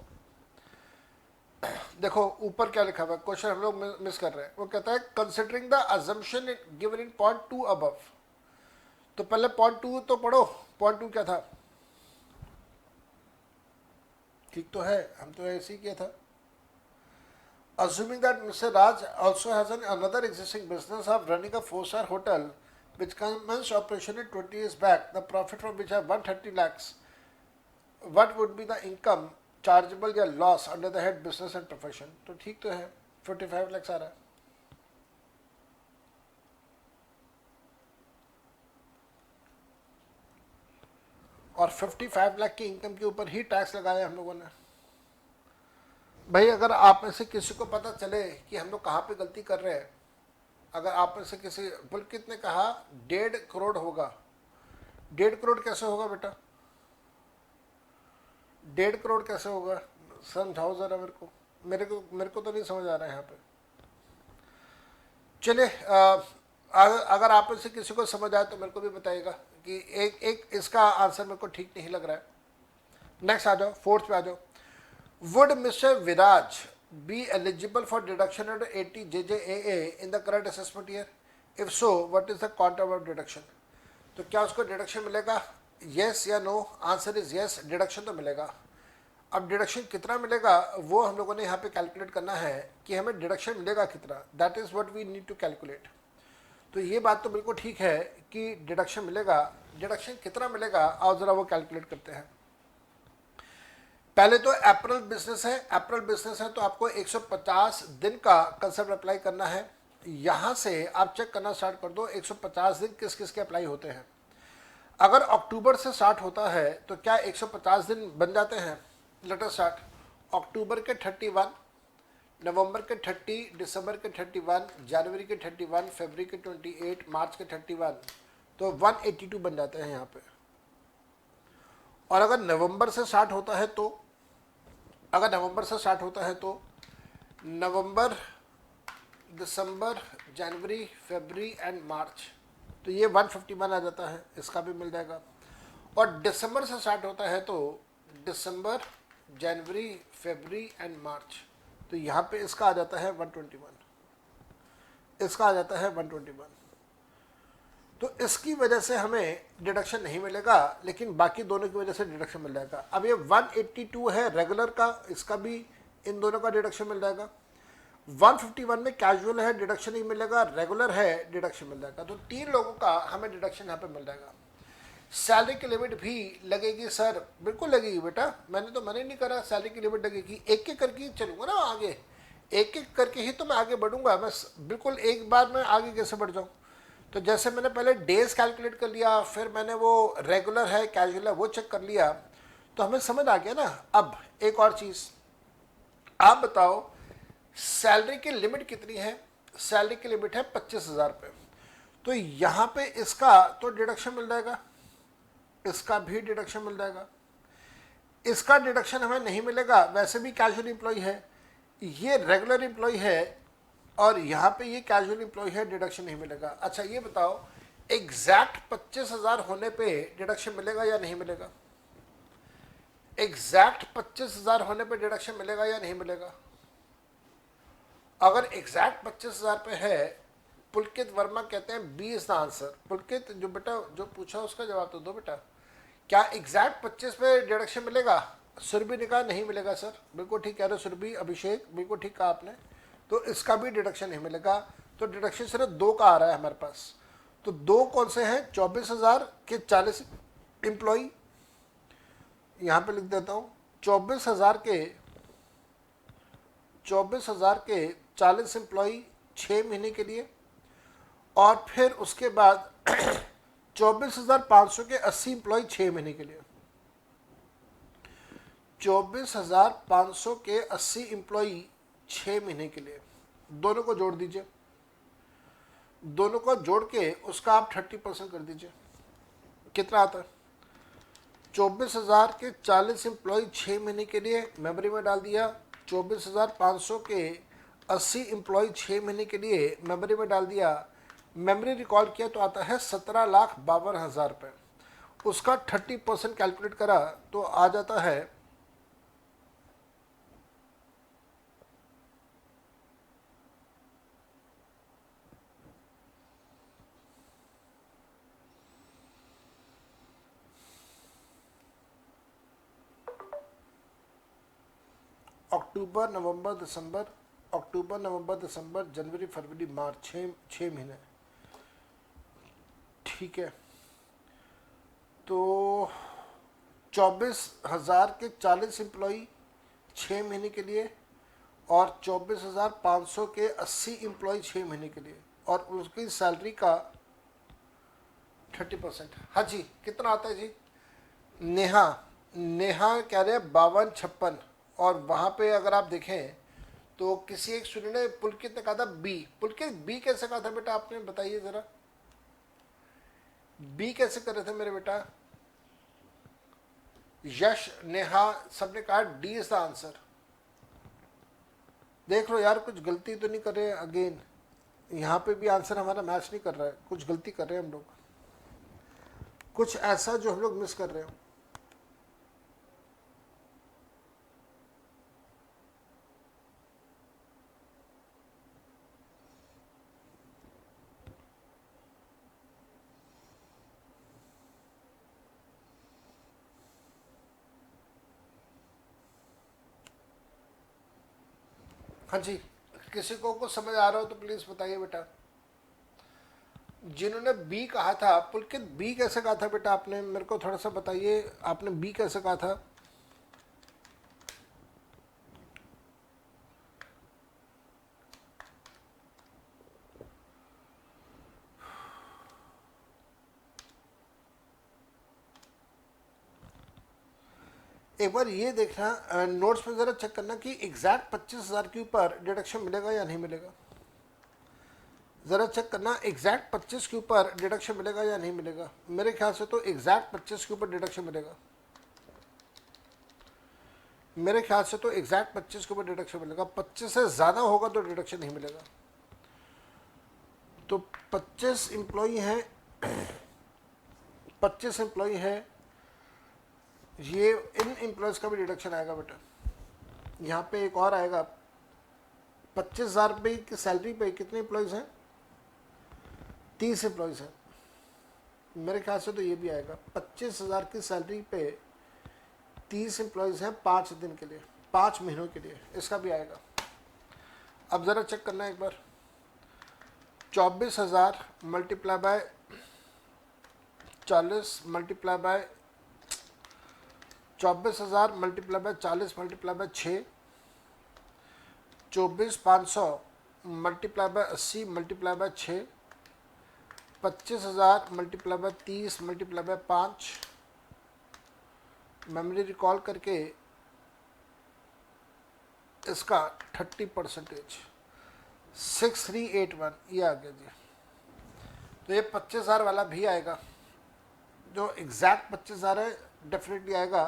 देखो ऊपर क्या लिखा हुआ है, क्वेश्चन हम लोग मिस कर रहे हैं। वो कहता है considering the assumption given in point 2 above. तो पहले पॉइंट 2 तो पढ़ो। पॉइंट 2 क्या था? ठीक तो है, हम तो ऐसे ही किया था। Assuming that Mr. Raj also has another existing business of running a 4-star hotel which commenced operation in 20 years back, the profit from which are 130 lakhs, what would be the income chargeable या loss under the head business and profession, तो ठीक तो है, 45 लाख आ रहा है। और 55 लाख की income के ऊपर ही टैक्स लगाया हम लोगों ने। भाई अगर आप में से किसी को पता चले कि हम लोग कहाँ पे गलती कर रहे हैं, अगर आप में से किसी, पुलकित ने कहा 1.5 करोड़ होगा, 1.5 करोड़ कैसे होगा बेटा, 1.5 करोड़ कैसे होगा, समझाओ जरा मेरे को तो नहीं समझ आ रहा है यहाँ पे। चलिए अगर आप में से किसी को समझ आए तो मेरे को भी बताइएगा कि एक इसका आंसर मेरे को ठीक नहीं लग रहा है। नेक्स्ट आ जाओ, फोर्थ पे आ जाओ। Would mister Viraj be eligible for deduction under 80 JJAA in the current assessment year? If so what is the quantum of deduction? तो क्या उसको डिडक्शन मिलेगा, यस या no? Answer is yes, deduction तो मिलेगा। अब डिडक्शन कितना मिलेगा वो हम लोगों ने यहाँ पे कैलकुलेट करना है कि हमें डिडक्शन मिलेगा कितना, that is what we need to calculate. तो ये बात तो बिल्कुल ठीक है कि डिडक्शन मिलेगा, डिडक्शन कितना मिलेगा आओ जरा वो कैलकुलेट करते हैं। पहले तो अप्रैल बिजनेस है, अप्रैल बिजनेस है तो आपको 150 दिन का कंसेप्ट अप्लाई करना है। यहाँ से आप चेक करना स्टार्ट कर दो 150 दिन किस किस के अप्लाई होते हैं। अगर अक्टूबर से स्टार्ट होता है तो क्या 150 दिन बन जाते हैं? Let us start. अक्टूबर के 31, नवंबर के 30, दिसंबर के 31, जनवरी के 31, फरवरी के 28, मार्च के 31, तो 182 बन जाते हैं यहाँ पे। और अगर नवंबर से स्टार्ट होता है तो, अगर नवंबर से स्टार्ट होता है तो नवंबर, दिसंबर, जनवरी, फरवरी एंड मार्च, तो ये 151 आ जाता है, इसका भी मिल जाएगा। और दिसंबर से स्टार्ट होता है तो दिसंबर, जनवरी, फरवरी एंड मार्च, तो यहाँ पे इसका आ जाता है 121, इसका आ जाता है 121। तो इसकी वजह से हमें डिडक्शन नहीं मिलेगा, लेकिन बाकी दोनों की वजह से डिडक्शन मिल जाएगा। अब ये 182 है रेगुलर का, इसका भी इन दोनों का डिडक्शन मिल जाएगा। 151 में कैजुअल है, डिडक्शन नहीं मिलेगा, रेगुलर है, डिडक्शन मिल जाएगा। तो 3 लोगों का हमें डिडक्शन यहाँ पे मिल जाएगा। सैलरी की लिमिट भी लगेगी सर, बिल्कुल लगेगी बेटा, मैंने तो मना ही नहीं करा, सैलरी की लिमिट लगेगी। एक एक करके चलूंगा ना आगे, एक एक करके ही तो मैं आगे बढ़ूंगा, मैं बिल्कुल एक बार में आगे कैसे बढ़ जाऊँ। तो जैसे मैंने पहले डेज कैलकुलेट कर लिया, फिर मैंने वो रेगुलर है कैजुअल है वो चेक कर लिया, तो हमें समझ आ गया ना। अब एक और चीज़, आप बताओ सैलरी की लिमिट कितनी है? सैलरी की लिमिट है 25,000 रुपये। तो यहाँ पे इसका तो डिडक्शन मिल जाएगा, इसका भी डिडक्शन मिल जाएगा। इसका डिडक्शन हमें नहीं मिलेगा, वैसे भी कैजुअल एम्प्लॉय है, ये रेगुलर एम्प्लॉय है, और यहाँ पे ये कैजुअल एम्प्लॉय है, डिडक्शन नहीं मिलेगा। अच्छा ये बताओ एग्जैक्ट 25,000 होने पे डिडक्शन मिलेगा या नहीं मिलेगा? एग्जैक्ट 25,000 होने पे डिडक्शन मिलेगा या नहीं मिलेगा? अगर एग्जैक्ट 25,000 पे है, पुलकित वर्मा कहते हैं बी इज द आंसर। पुलकित जो बेटा जो पूछा उसका जवाब तो दो बेटा, क्या एग्जैक्ट 25 पे डिडक्शन मिलेगा? सुरभि ने कहा नहीं मिलेगा सर, बिल्कुल ठीक कह रहे हो सुरभि, अभिषेक बिल्कुल ठीक कहा आपने, तो इसका भी डिडक्शन नहीं मिलेगा। तो डिडक्शन सिर्फ 2 का आ रहा है हमारे पास। तो 2 कौन से हैं? 24,000 के 40 एम्प्लॉई, यहाँ पे लिख देता हूँ 24,000 के 40 एम्प्लॉई 6 महीने के लिए, और फिर उसके बाद 24,500 के 80 एम्प्लॉय 6 महीने के लिए। 24,500 के 80 एम्प्लॉय 6 महीने के लिए, दोनों को जोड़ दीजिए, दोनों को जोड़ के उसका आप 30% कर दीजिए, कितना आता है? 24,000 के 40 एम्प्लॉय 6 महीने के लिए मेमोरी में डाल दिया, 24,500 के 80 एम्प्लॉय 6 महीने के लिए मेमोरी में डाल दिया, मेमोरी रिकॉल किया तो आता है 17,52,000 रुपये। उसका 30% कैलकुलेट करा तो आ जाता है अक्टूबर नवंबर दिसंबर, अक्टूबर नवंबर दिसंबर जनवरी फरवरी मार्च, 6 महीने, ठीक है। तो 24,000 के 40 एम्प्लॉई 6 महीने के लिए और 24,500 के 80 एम्प्लॉय 6 महीने के लिए, और उसकी सैलरी का 30%। हाँ जी, कितना आता है जी? नेहा नेहा कह रहे हैं 52-56, और वहाँ पे अगर आप देखें तो किसी एक स्टूडेंट ने पुलकित ने कहा था बी। पुलकित बी कैसे कहा था बेटा आपने, बताइए ज़रा, बी कैसे कर रहे थे मेरे बेटा? यश, नेहा, सबने कहा डी इज द आंसर। देख लो यार, कुछ गलती तो नहीं कर रहे। अगेन यहाँ पे भी आंसर हमारा मैच नहीं कर रहा है, कुछ गलती कर रहे हैं हम लोग, कुछ ऐसा जो हम लोग मिस कर रहे हो। हाँ जी, किसी को कुछ समझ आ रहा हो तो प्लीज बताइए बेटा। जिन्होंने बी कहा था, पुलकित बी कैसे कहा था बेटा आपने, मेरे को थोड़ा सा बताइए, आपने बी कैसे कहा था? एक बार ये देखना नोट्स में ज़रा चेक करना कि एग्जैक्ट 25,000 के ऊपर डिडक्शन मिलेगा या नहीं मिलेगा। ज़रा चेक करना एग्जैक्ट 25 के ऊपर डिडक्शन मिलेगा या नहीं मिलेगा। मेरे ख्याल से तो एग्जैक्ट 25 के ऊपर डिडक्शन मिलेगा। मेरे ख्याल से तो एग्जैक्ट 25 के ऊपर डिडक्शन मिलेगा। 25 से ज़्यादा होगा तो डिडक्शन नहीं मिलेगा। तो 25 एम्प्लॉई हैं, 25 एम्प्लॉई हैं, ये इन एम्प्लॉयज़ का भी डिडक्शन आएगा बेटा। यहाँ पे एक और आएगा, 25,000 रुपये की सैलरी पे कितने एम्प्लॉयज़ हैं? 30 एम्प्लॉयज़ हैं। मेरे ख्याल से तो ये भी आएगा, 25,000 की सैलरी पे 30 एम्प्लॉयज़ हैं 5 दिन के लिए, 5 महीनों के लिए, इसका भी आएगा। अब ज़रा चेक करना एक बार, 24,000 multiply by 40 multiply by 24,000 multiply by 40 multiply by 6, 24,500 multiply by 80 multiply by 6, 25,000 multiply by 30 multiply by 5, memory recall करके इसका 30%, 6381 ये आ गया जी। तो ये 25,000 वाला भी आएगा, जो एग्जैक्ट 25,000 है डेफिनेटली आएगा।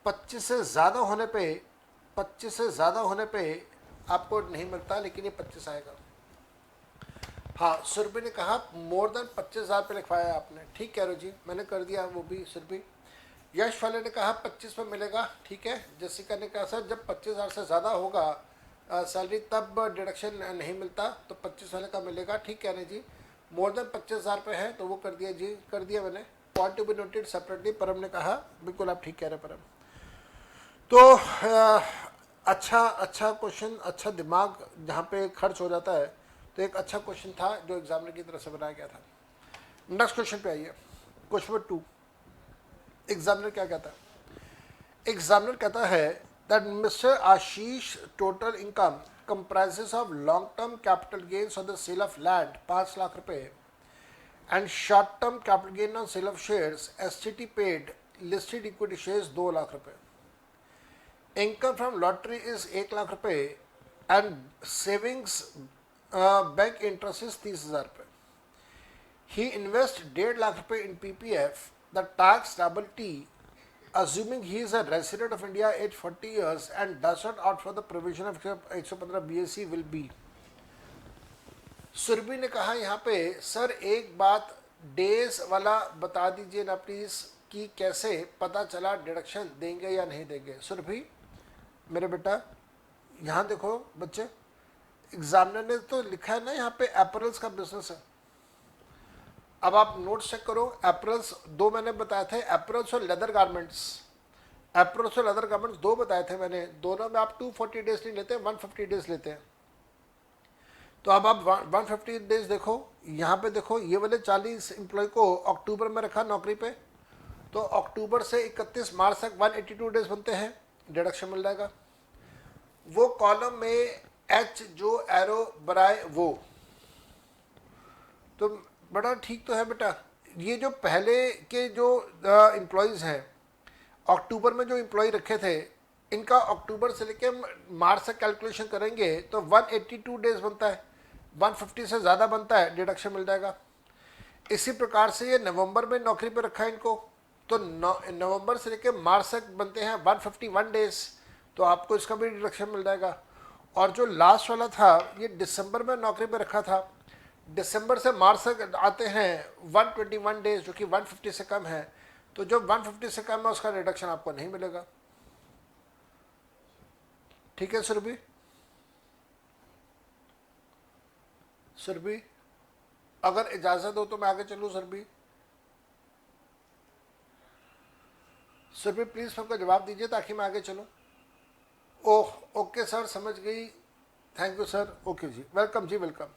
25 से ज़्यादा होने पे, 25 से ज़्यादा होने पे आपको नहीं मिलता, लेकिन ये 25 आएगा। हाँ, सुरभि ने कहा मोर देन 25,000 पे लिखवाया आपने, ठीक कह रहे हो जी, मैंने कर दिया वो भी सुरभि। यश वाले ने कहा 25 पे मिलेगा, ठीक है। जसिका ने कहा सर जब 25,000 से ज़्यादा होगा सैलरी तब डिडक्शन नहीं मिलता, तो 25 वाले का मिलेगा, ठीक कह रहे जी। मोर देन 25,000 पे है तो वो कर दिया जी, कर दिया मैंने। Point to be noted separately, परम ने कहा बिल्कुल आप ठीक कह रहे हैं परम। तो अच्छा क्वेश्चन, अच्छा दिमाग जहाँ पे खर्च हो जाता है, तो एक अच्छा क्वेश्चन था जो एग्जामिनर की तरफ से बनाया गया था। नेक्स्ट क्वेश्चन पे आइए, क्वेश्चन नंबर 2। एग्जामिनर क्या कहता है? एग्जामिनर कहता है that mister Ashish total income comprises of long-term capital gains on the sale of land 5 lakh रुपए and short-term capital gain on sale of shares STT paid listed equity shares 2 lakh रुपए. Income from lottery is 1 lakh रुपए and savings bank interest is 30,000 रुपए. He invests 1.5 lakh रुपए in PPF. The tax liability, assuming he is a resident of India age 40 years and does not opt for the provision of 115 BSc will be. Surabhi ने कहा यहाँ पे sir एक बात days वाला बता दीजिए ना प्लीज, कि कैसे पता चला डिडक्शन देंगे या नहीं देंगे। सुरभि मेरे बेटा यहाँ देखो बच्चे, एग्जामिनर ने तो लिखा है ना यहाँ पे एपरल्स का बिजनेस है। अब आप नोट्स चेक करो, एपरल्स 2 मैंने बताए थे, एपरल्स और लेदर गारमेंट्स। एपरल्स और लेदर गारमेंट्स 2 बताए थे मैंने, दोनों में आप 240 डेज नहीं लेते, 150 डेज लेते हैं। तो अब आप 150 डेज देखो, यहाँ पे देखो ये वाले 40 एम्प्लॉय को अक्टूबर में रखा नौकरी पे, तो अक्टूबर से 31 मार्च तक 182 डेज बनते हैं, डिडक्शन मिल जाएगा। वो कॉलम में एच जो एरो बनाए वो, तो बड़ा ठीक तो है बेटा। ये जो पहले के जो एम्प्लॉयज़ हैं, अक्टूबर में जो एम्प्लॉय रखे थे, इनका अक्टूबर से लेके मार्च तक कैलकुलेशन करेंगे तो 182 डेज बनता है, 150 से ज़्यादा बनता है, डिडक्शन मिल जाएगा। इसी प्रकार से ये नवंबर में नौकरी पर रखा है इनको, तो नवंबर से लेकर मार्च तक बनते हैं 151 डेज, तो आपको इसका भी डिडक्शन मिल जाएगा। और जो लास्ट वाला था ये दिसंबर में नौकरी पर रखा था, दिसंबर से मार्च तक आते हैं 121 डेज, जो कि 150 से कम है, तो जो 150 से कम है उसका रिडक्शन आपको नहीं मिलेगा। ठीक है सुरभि? सुरभि अगर इजाजत हो तो मैं आगे चलूं सुरभि? सुरभि प्लीज सबका जवाब दीजिए ताकि मैं आगे चलूं। ओह ओके सर, समझ गई, थैंक यू सर, ओके जी, वेलकम जी, वेलकम।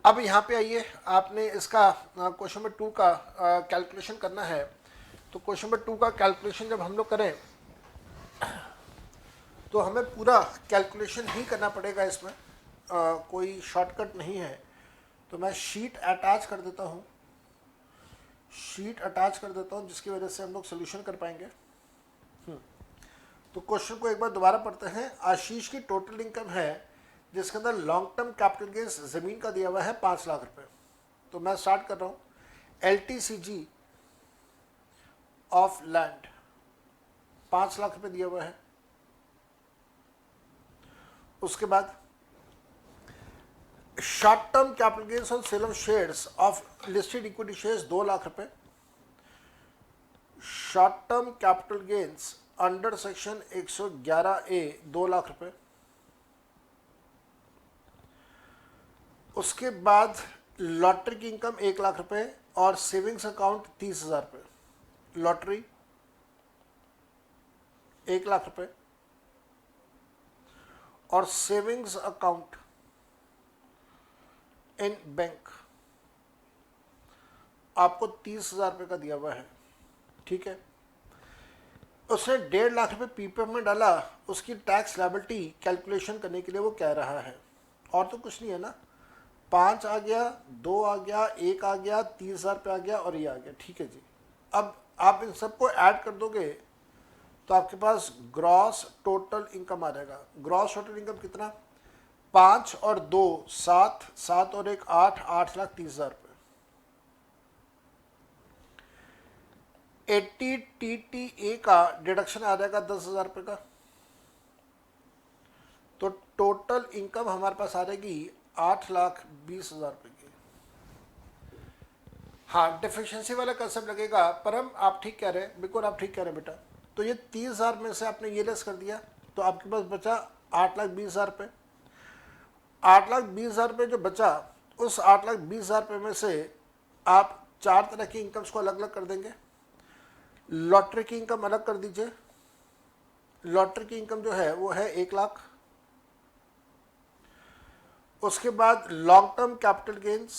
अब यहाँ पे आइए, आपने इसका क्वेश्चन नंबर 2 का कैलकुलेशन करना है। तो क्वेश्चन नंबर 2 का कैलकुलेशन जब हम लोग करें तो हमें पूरा कैलकुलेशन ही करना पड़ेगा, इसमें कोई शॉर्टकट नहीं है। तो मैं शीट अटैच कर देता हूँ, शीट अटैच कर देता हूँ, जिसकी वजह से हम लोग सोल्यूशन कर पाएंगे। तो क्वेश्चन को एक बार दोबारा पढ़ते हैं। आशीष की टोटल इनकम है जिसके अंदर लॉन्ग टर्म कैपिटल गेन्स ज़मीन का दिया हुआ है 5 लाख रुपए। तो मैं स्टार्ट कर रहा हूँ। LTCG ऑफ लैंड 5 लाख रुपए दिया हुआ है। उसके बाद short term capital gains on sale of shares of listed equity shares 2 lakh रुपए। Short term capital gains under section 111A 2 lakh रुपए। उसके बाद लॉटरी की इनकम 1 लाख रुपए और सेविंग्स अकाउंट 30,000 रुपए। लॉटरी 1 लाख रुपए और सेविंग्स अकाउंट इन बैंक आपको 30,000 रुपए का दिया हुआ है। ठीक है, उसने 1.5 लाख रुपए पीपीएफ में डाला। उसकी टैक्स लायबिलिटी कैलकुलेशन करने के लिए वो कह रहा है, और तो कुछ नहीं है ना, 5 आ गया, 2 आ गया, 1 आ गया, 30,000 रुपये आ गया और ये आ गया। ठीक है जी, अब आप इन सबको ऐड कर दोगे तो आपके पास ग्रॉस टोटल इनकम आ जाएगा। ग्रॉस टोटल इनकम कितना? 5 और 2 7, 7 और 1 8, 8,30,000 रुपये। 80 TTA का डिडक्शन आ जाएगा 10,000 रुपये का। तो टोटल इनकम हमारे पास आ जाएगी 8,20,000 रुपये की। हाँ, डिफिशिएंसी वाला कंसेप्ट लगेगा, पर हम आप ठीक कह रहे हैं, बिल्कुल आप ठीक कह रहे हैं बेटा। तो ये 30,000 में से आपने ये लेस कर दिया तो आपके पास बचा 8,20,000 रुपये। 8,20,000 रुपये जो बचा, उस 8,20,000 रुपये में से आप 4 तरह की इनकम्स को अलग अलग कर देंगे। लॉटरी की इनकम अलग कर दीजिए। लॉटरी की इनकम जो है वो है 1 लाख। उसके बाद long term capital gains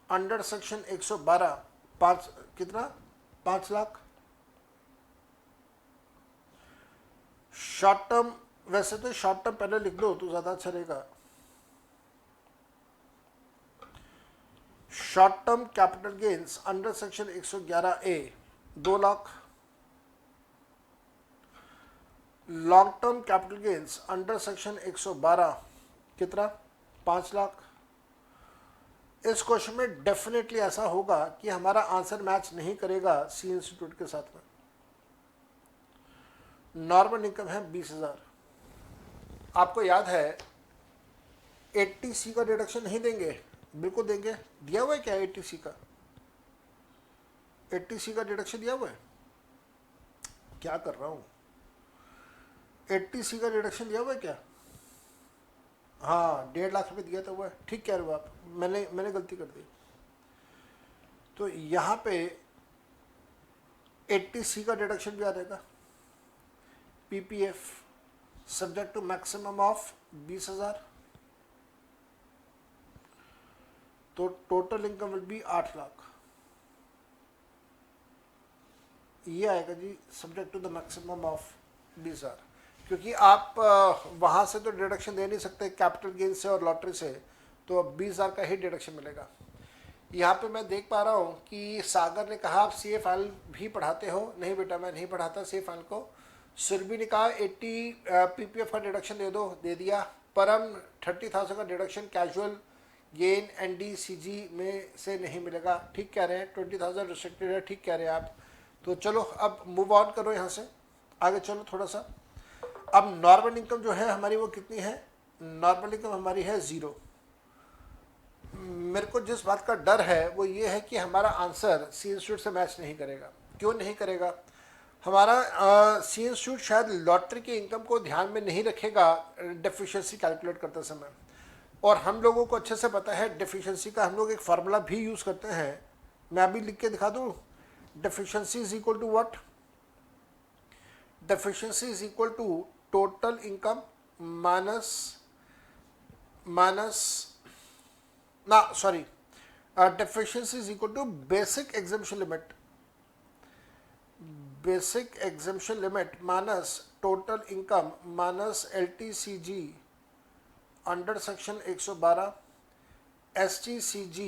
under section 112 5 कितना? 5 लाख। शॉर्ट टर्म, वैसे तो शॉर्ट टर्म पहले लिख दो तो ज़्यादा अच्छा रहेगा। Short term capital gains under section 111A 2 lakh. Long term capital gains under section 112 कितना? 5 लाख। इस क्वेश्चन में डेफिनेटली ऐसा होगा कि हमारा आंसर मैच नहीं करेगा सी इंस्टीट्यूट के साथ में। नॉर्मल इनकम है 20,000। आपको याद है 80C का डिडक्शन नहीं देंगे? बिल्कुल देंगे। दिया हुआ है क्या 80C का? 80C का डिडक्शन दिया हुआ है? क्या कर रहा हूँ, 80C का डिडक्शन दिया हुआ है क्या? हाँ, 1.5 लाख रुपए दिया था हुआ है। ठीक कह रहे हो आप, मैंने गलती कर दी। तो यहाँ पे 80C का डिडक्शन भी आ जाएगा। PPF subject to maximum of 20,000। तो total income will be 8 lakh. ये आएगा जी subject to the maximum of 20,000। क्योंकि आप वहाँ से तो डिडक्शन दे नहीं सकते कैपिटल गेन से और लॉटरी से, तो अब 20,000 का ही डिडक्शन मिलेगा। यहाँ पे मैं देख पा रहा हूँ कि सागर ने कहा आप सीए फाइनल भी पढ़ाते हो। नहीं बेटा, मैं नहीं पढ़ाता सीए फाइनल को। सुरभि ने कहा 80 पीपीएफ का डिडक्शन दे दो, दे दिया। परम 30,000 का डिडक्शन कैजुअल गेन एनडीसीजी में से नहीं मिलेगा। ठीक कह रहे हैं, 20,000 रिस्ट्रिक्टेड है, ठीक कह रहे हैं आप। तो चलो अब मूव ऑन करो, यहाँ से आगे चलो थोड़ा सा। अब नॉर्मल इनकम जो है हमारी वो कितनी है? नॉर्मल इनकम हमारी है 0। मेरे को जिस बात का डर है वो ये है कि हमारा आंसर सी इंस्टीट्यूट से मैच नहीं करेगा। क्यों नहीं करेगा? हमारा सी इंस्टीट्यूट शायद लॉटरी के इनकम को ध्यान में नहीं रखेगा डेफिशिएंसी कैलकुलेट करते समय। और हम लोगों को अच्छे से पता है डेफिशिएंसी का हम लोग एक फार्मूला भी यूज़ करते हैं। मैं अभी लिख के दिखा दूँ। Deficiency is equal to what? Deficiency is equal to total income deficiency is equal to basic exemption limit minus total income minus LTCG under section 112, STCG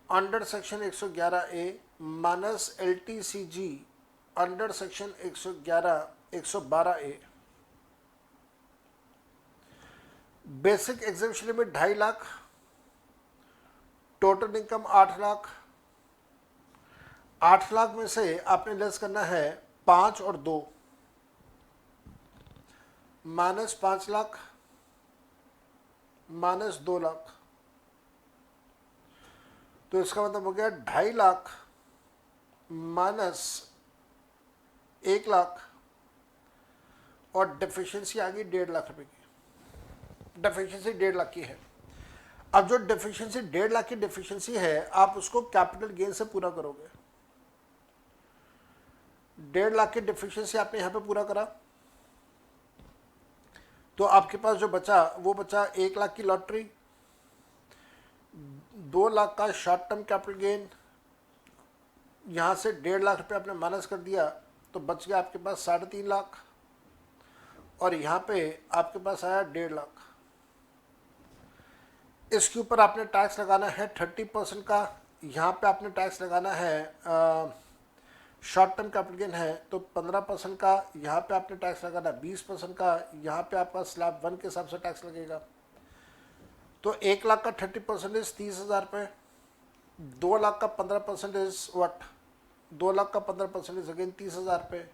under section 111A minus LTCG under section 112A। Basic exemption limit 2.5 lakh, total income 8 lakh. 8 lakh में से आपने less करना है 5 और 2, minus 5 lakh minus 2 lakh. तो इसका मतलब हो गया 2.5 लाख माइनस 1 लाख और डेफिशिएंसी आ गई 1.5 लाख रुपए की। डेफिशिएंसी 1.5 लाख की है। अब जो डेफिशिएंसी 1.5 लाख की डेफिशिएंसी है आप उसको कैपिटल गेन से पूरा करोगे। 1.5 लाख की डेफिशिएंसी आपने यहाँ पे पूरा करा तो आपके पास जो बचा वो बचा 1 लाख की लॉटरी, 2 लाख का शॉर्ट टर्म कैपिटल गेन। यहाँ से 1.5 लाख रुपये आपने माइनस कर दिया तो बच गया आपके पास 3.5 लाख और यहाँ पे आपके पास आया 1.5 लाख। इसके ऊपर आपने टैक्स लगाना है 30% का। यहाँ पे आपने टैक्स लगाना है शॉर्ट टर्म कैपिटल गेन है तो 15% का। यहाँ पे आपने टैक्स लगाना 20% का। यहाँ पे आपका स्लैब 1 के हिसाब से टैक्स लगेगा। तो 1 लाख का 30% 30,000 रुपये, 2 लाख का 15% व्हाट? 2 लाख का 15% अगेन 30,000 रुपये,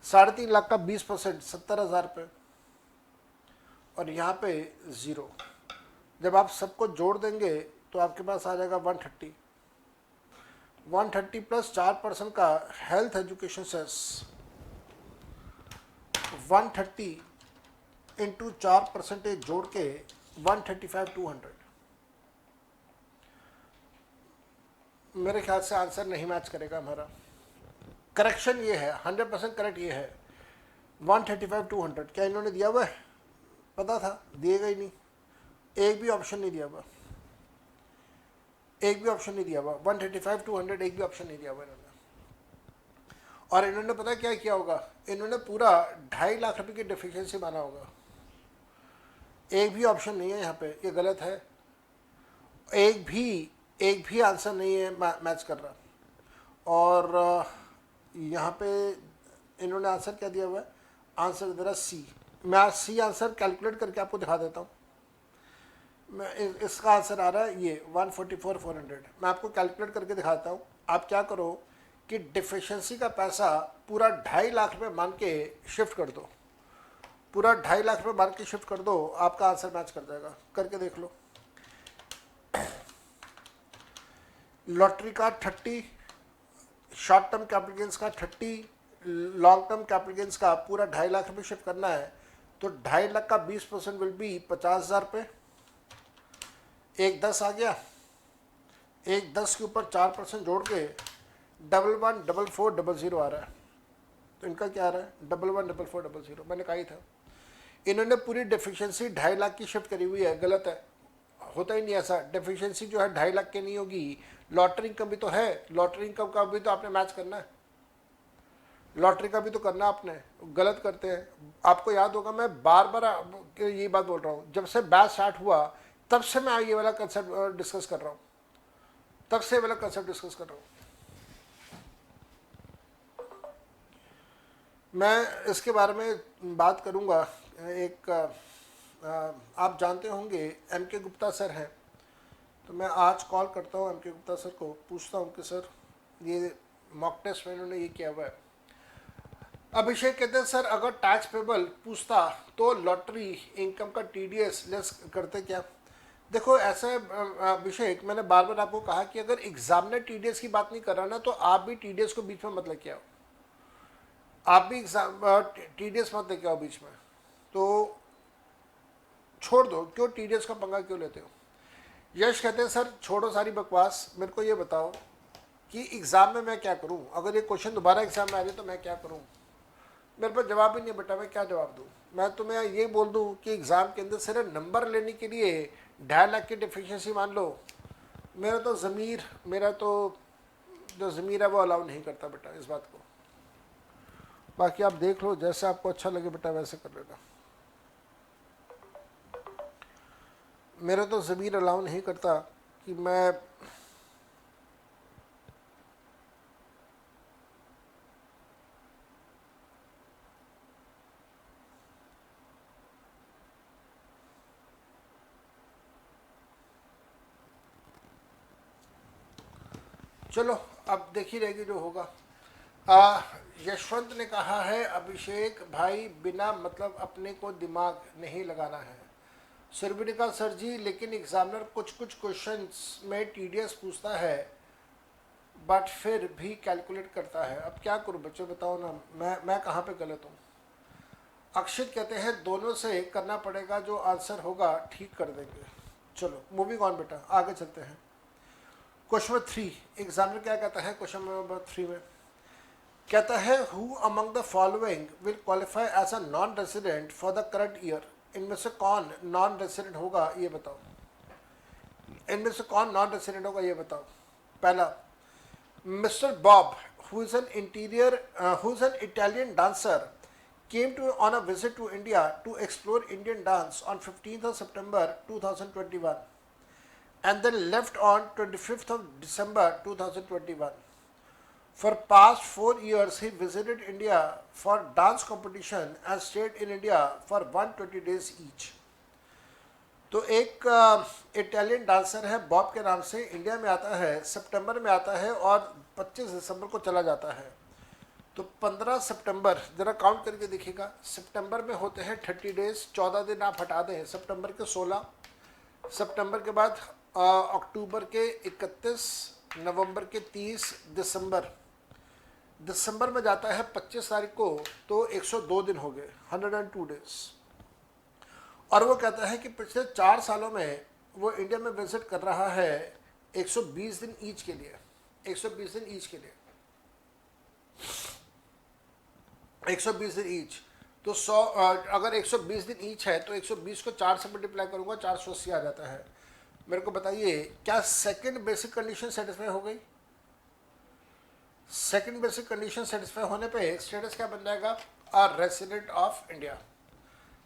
3.5 लाख का 20% 70,000 रुपये और यहाँ पे 0। जब आप सबको जोड़ देंगे तो आपके पास आ जाएगा 130 प्लस 4% का हेल्थ एजुकेशन सेस, 130 इंटू 4% जोड़ के 135,200। मेरे ख्याल से आंसर नहीं मैच करेगा हमारा। करेक्शन ये है, 100% करेक्ट ये है 135,200। क्या इन्होंने दिया हुआ है? पता था, दिएगा ही नहीं। एक भी ऑप्शन नहीं दिया हुआ, एक भी ऑप्शन नहीं दिया हुआ। 135,200 एक भी ऑप्शन नहीं दिया हुआ इन्होंने। और इन्होंने पता क्या किया होगा? इन्होंने पूरा 2.5 लाख रुपए की डेफिशिएंसी माना होगा। एक भी ऑप्शन नहीं है यहाँ पे, ये गलत है। एक भी आंसर नहीं है मैच कर रहा। और यहाँ पे इन्होंने आंसर क्या दिया हुआ है? आंसर दे रहा सी। मैं सी आंसर कैलकुलेट करके आपको दिखा देता हूँ। मैं इसका आंसर आ रहा है ये 144,400। मैं आपको कैलकुलेट करके दिखाता हूँ। आप क्या करो कि डिफिशिएंसी का पैसा पूरा 2.5 लाख रुपये मान के शिफ्ट कर दो। पूरा 2.5 लाख रुपये मान के शिफ्ट कर दो, आपका आंसर मैच कर जाएगा। करके देख लो। लॉटरी का 30, शॉर्ट टर्म कैपिटल गेंस का 30, लॉन्ग टर्म कैपिटल गेंस का पूरा 2.5 लाख रुपये शिफ्ट करना है। तो 2.5 लाख का 20% विल बी 50,000 रुपये। एक 10 आ गया। एक 10 के ऊपर 4% जोड़ के 11,44,00 आ रहा है। तो इनका क्या आ रहा है? 11,44,00। मैंने कहा ही था। इन्होंने पूरी डेफिशिएंसी 2.5 लाख की शिफ्ट करी हुई है। गलत है, होता ही नहीं ऐसा। डेफिशिएंसी जो है 2.5 लाख की नहीं होगी। लॉटरी इनकम भी तो है, लॉटरी इनकम का भी तो आपने मैच करना है। लॉटरी का भी तो करना आपने, गलत करते हैं। आपको याद होगा मैं बार बार ये बात बोल रहा हूँ, जब से बैच स्टार्ट हुआ तब से मैं ये वाला कंसेप्ट डिस्कस कर रहा हूँ, तब से वाला कंसेप्ट डिस्कस कर रहा हूँ। मैं इसके बारे में बात करूँगा। एक आप जानते होंगे एम के गुप्ता सर हैं, तो मैं आज कॉल करता हूँ एम के गुप्ता सर को, पूछता हूँ कि सर ये मॉक टेस्ट में इन्होंने ये किया हुआ है। अभिषेक कहते हैं सर अगर टैक्स पेबल पूछता तो लॉटरी इनकम का टीडीएस लेस करते क्या? देखो ऐसा है अभिषेक, मैंने बार बार आपको कहा कि अगर एग्जामिनर टीडीएस की बात नहीं कर रहा ना, तो आप भी टीडीएस को बीच में मत लेके आओ, आप भी एग्जाम टीडीएस मत लेके आओ बीच में, तो छोड़ दो, क्यों टीडीएस का पंगा क्यों लेते हो? यश कहते हैं सर छोड़ो सारी बकवास, मेरे को ये बताओ कि एग्ज़ाम में मैं क्या करूं, अगर ये क्वेश्चन दोबारा एग्जाम में आ जाए तो मैं क्या करूं? मेरे पास जवाब ही नहीं बेटा, मैं क्या जवाब दूं? मैं तुम्हें ये बोल दूं कि एग्ज़ाम के अंदर सिर्फ नंबर लेने के लिए 2.5 लाख की डिफिशिएंसी मान लो, मेरा तो जो ज़मीर है वो अलाउ नहीं करता बेटा इस बात को। बाकी आप देख लो, जैसे आपको अच्छा लगे बेटा वैसे कर लेना, मेरा तो ज़मीर अलाउ नहीं करता कि मैं चलो अब देखी रहेगी जो होगा। यशवंत ने कहा है अभिषेक भाई बिना मतलब अपने को दिमाग नहीं लगाना है। सुरभि ने कहा सर जी लेकिन एग्जामिनर कुछ कुछ क्वेश्चंस में टीडीएस पूछता है बट फिर भी कैलकुलेट करता है, अब क्या करूं बच्चों बताओ ना, मैं कहाँ पे गलत हूँ? अक्षित कहते हैं दोनों से करना पड़ेगा, जो आंसर होगा ठीक कर देंगे। चलो मूविंग ऑन बेटा, आगे चलते हैं। क्वेश्चन नंबर 3, एग्जामिनर क्या कहता है क्वेश्चन नंबर 3 में? कहता है who among the following will qualify as a non resident for the current year? इनमें से कौन नॉन रेसिडेंट होगा ये बताओ, इनमें से कौन नॉन रेसिडेंट होगा ये बताओ। पहला, mister Bob who is an Italian dancer came to on a visit to India to explore Indian dance on 15th of September 2021 and then left on 25th of December 2021. For past 4 years, he visited India for dance competition and stayed in India for 120 days each. तो एक Italian dancer है Bob के नाम से, India में आता है, सितंबर में आता है और 25 दिसंबर को चला जाता है। तो 15 सितंबर ज़रा काउंट करके देखिएगा, सितंबर में होते हैं 30 डेज, 14 दिन आप हटा दें, सितंबर के 16, सितंबर के बाद अक्टूबर के 31, नवंबर के 30, दिसंबर में जाता है 25 तारीख को, तो 102 दिन हो गए, 102 डेज। और वो कहता है कि पिछले 4 सालों में वो इंडिया में विजिट कर रहा है 120 दिन ईच के लिए, 120 दिन ईच के लिए, 120 दिन ईच। तो 100 अगर 120 दिन ईच है तो 120 को 4 से मल्टीप्लाई करूंगा, 480 आ जाता है। मेरे को बताइए क्या सेकंड बेसिक कंडीशन सेटिस्फाई हो गई? सेकंड बेसिक कंडीशन सेटिस्फाई होने पे स्टेटस क्या बन जाएगा? A resident of India.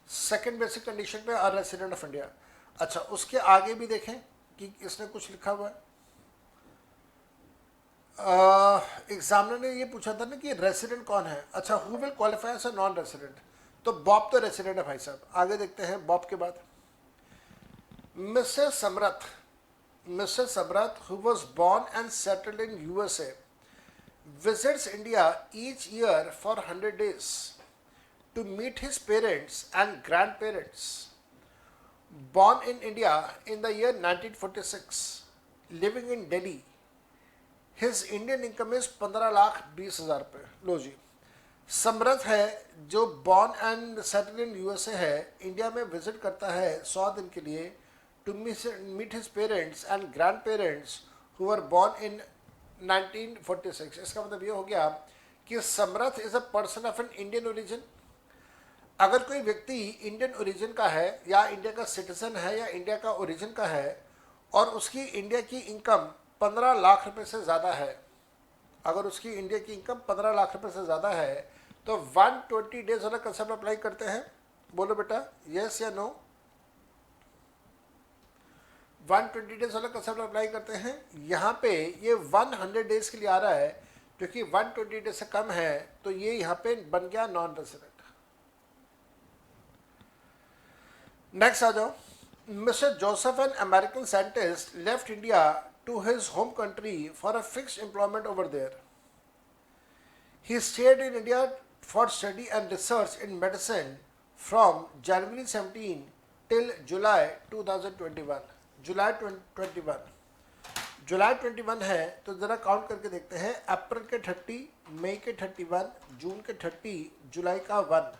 Second basic condition पे अ रेसिडेंट ऑफ इंडिया। अच्छा, उसके आगे भी देखें कि इसने कुछ लिखा हुआ है। एग्जामिनर ने ये पूछा था ना कि रेसिडेंट कौन है। अच्छा, who will qualify as a non resident, तो बॉब तो रेसिडेंट है भाई साहब। आगे देखते हैं बॉब के बाद मिसेस समरथ who was born and settled in USA visits India each year for 100 days to meet his parents and grandparents. Born in India in the year 1946, living in Delhi, his Indian income is 15,20,000 रुपये। लो जी, समरथ है जो born and settle in USA है, India में visit करता है 100 दिन के लिए to meet his parents and grand parents who were born in 1946। इसका मतलब ये हो गया कि Samarth is a person of an Indian origin. अगर कोई व्यक्ति इंडियन ओरिजिन का है या इंडिया का सिटीजन है या इंडिया का ओरिजिन का है और उसकी इंडिया की इनकम 15 लाख रुपए से ज़्यादा है, अगर उसकी इंडिया की इनकम 15 लाख रुपए से ज़्यादा है तो 120 डेज वाला कंसेप्ट अप्लाई करते हैं? बोलो बेटा यस या नो? 120 डेज वाला कंसेप्ट अप्लाई करते हैं। यहाँ पे ये 100 डेज के लिए आ रहा है, क्योंकि 120 डेज से कम है तो ये यहाँ पे बन गया नॉन रेसिडेंट। नेक्स्ट आ जाओ। Mister Joseph an American scientist left India to his home country for a fixed employment over there. He stayed in India for study and research in medicine from January 17 till July 2021। July 21 है तो ज़रा count करके देखते हैं। अप्रैल के 30, मई के 31, जून के 30, जुलाई का 1,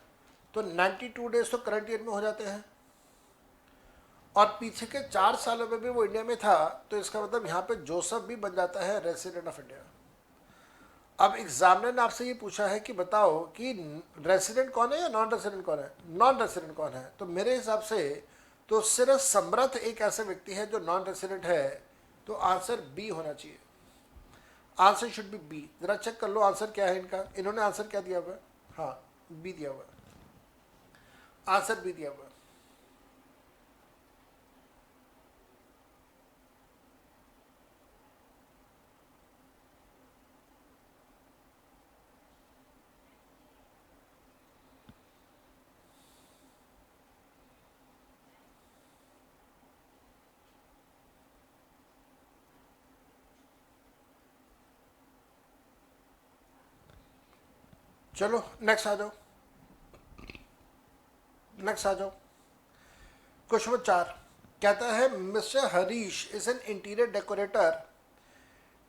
तो 92 डेज तो करंट ईयर में हो जाते हैं। और पीछे के 4 सालों में भी वो इंडिया में था, तो इसका मतलब यहाँ पे जोसेफ भी बन जाता है रेसिडेंट ऑफ इंडिया। अब एग्जामिनर ने आपसे ये पूछा है कि बताओ कि रेसिडेंट कौन है या नॉन रेसिडेंट कौन है? नॉन रेसिडेंट कौन है? तो मेरे हिसाब से तो सिर्फ समर्थ एक ऐसा व्यक्ति है जो नॉन रेसिडेंट है, तो आंसर बी होना चाहिए। Answer should be B. जरा चेक कर लो आंसर क्या है इनका। इन्होंने आंसर क्या दिया हुआ है? हाँ, बी दिया हुआ है, आंसर बी दिया हुआ है। चलो नेक्स्ट आ जाओ, नेक्स्ट आ जाओ। क्वेश्चन नंबर 4 कहता है mister Harish is an interior decorator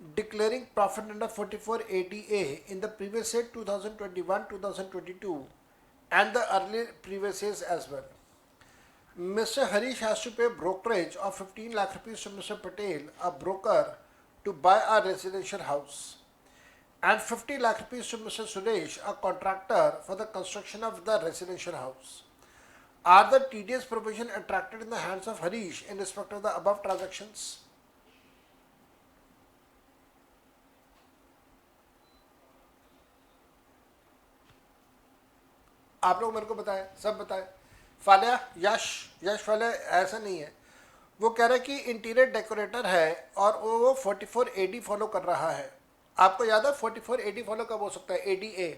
declaring profit under 4480A in the previous year 2021-2022 and the earlier previous years as well. Mr. Harish has to pay brokerage of 15 lakh rupees to Mr. Patel, a broker, to buy a residential house, and 50 lakh rupees to Mr. Suresh, a contractor, for the construction of the residential house. Are the TDS provision attracted in the hands of Harish in respect of the above transactions? आप लोग मेरे को बताएं, सब बताएं। फालिया, यश फालिया ऐसा नहीं है। वो कह रहा है कि इंटीरियर डेकोरेटर है और वो 44AD फॉलो कर रहा है। आपको याद है 44AD फॉलो कब हो सकता है? ADA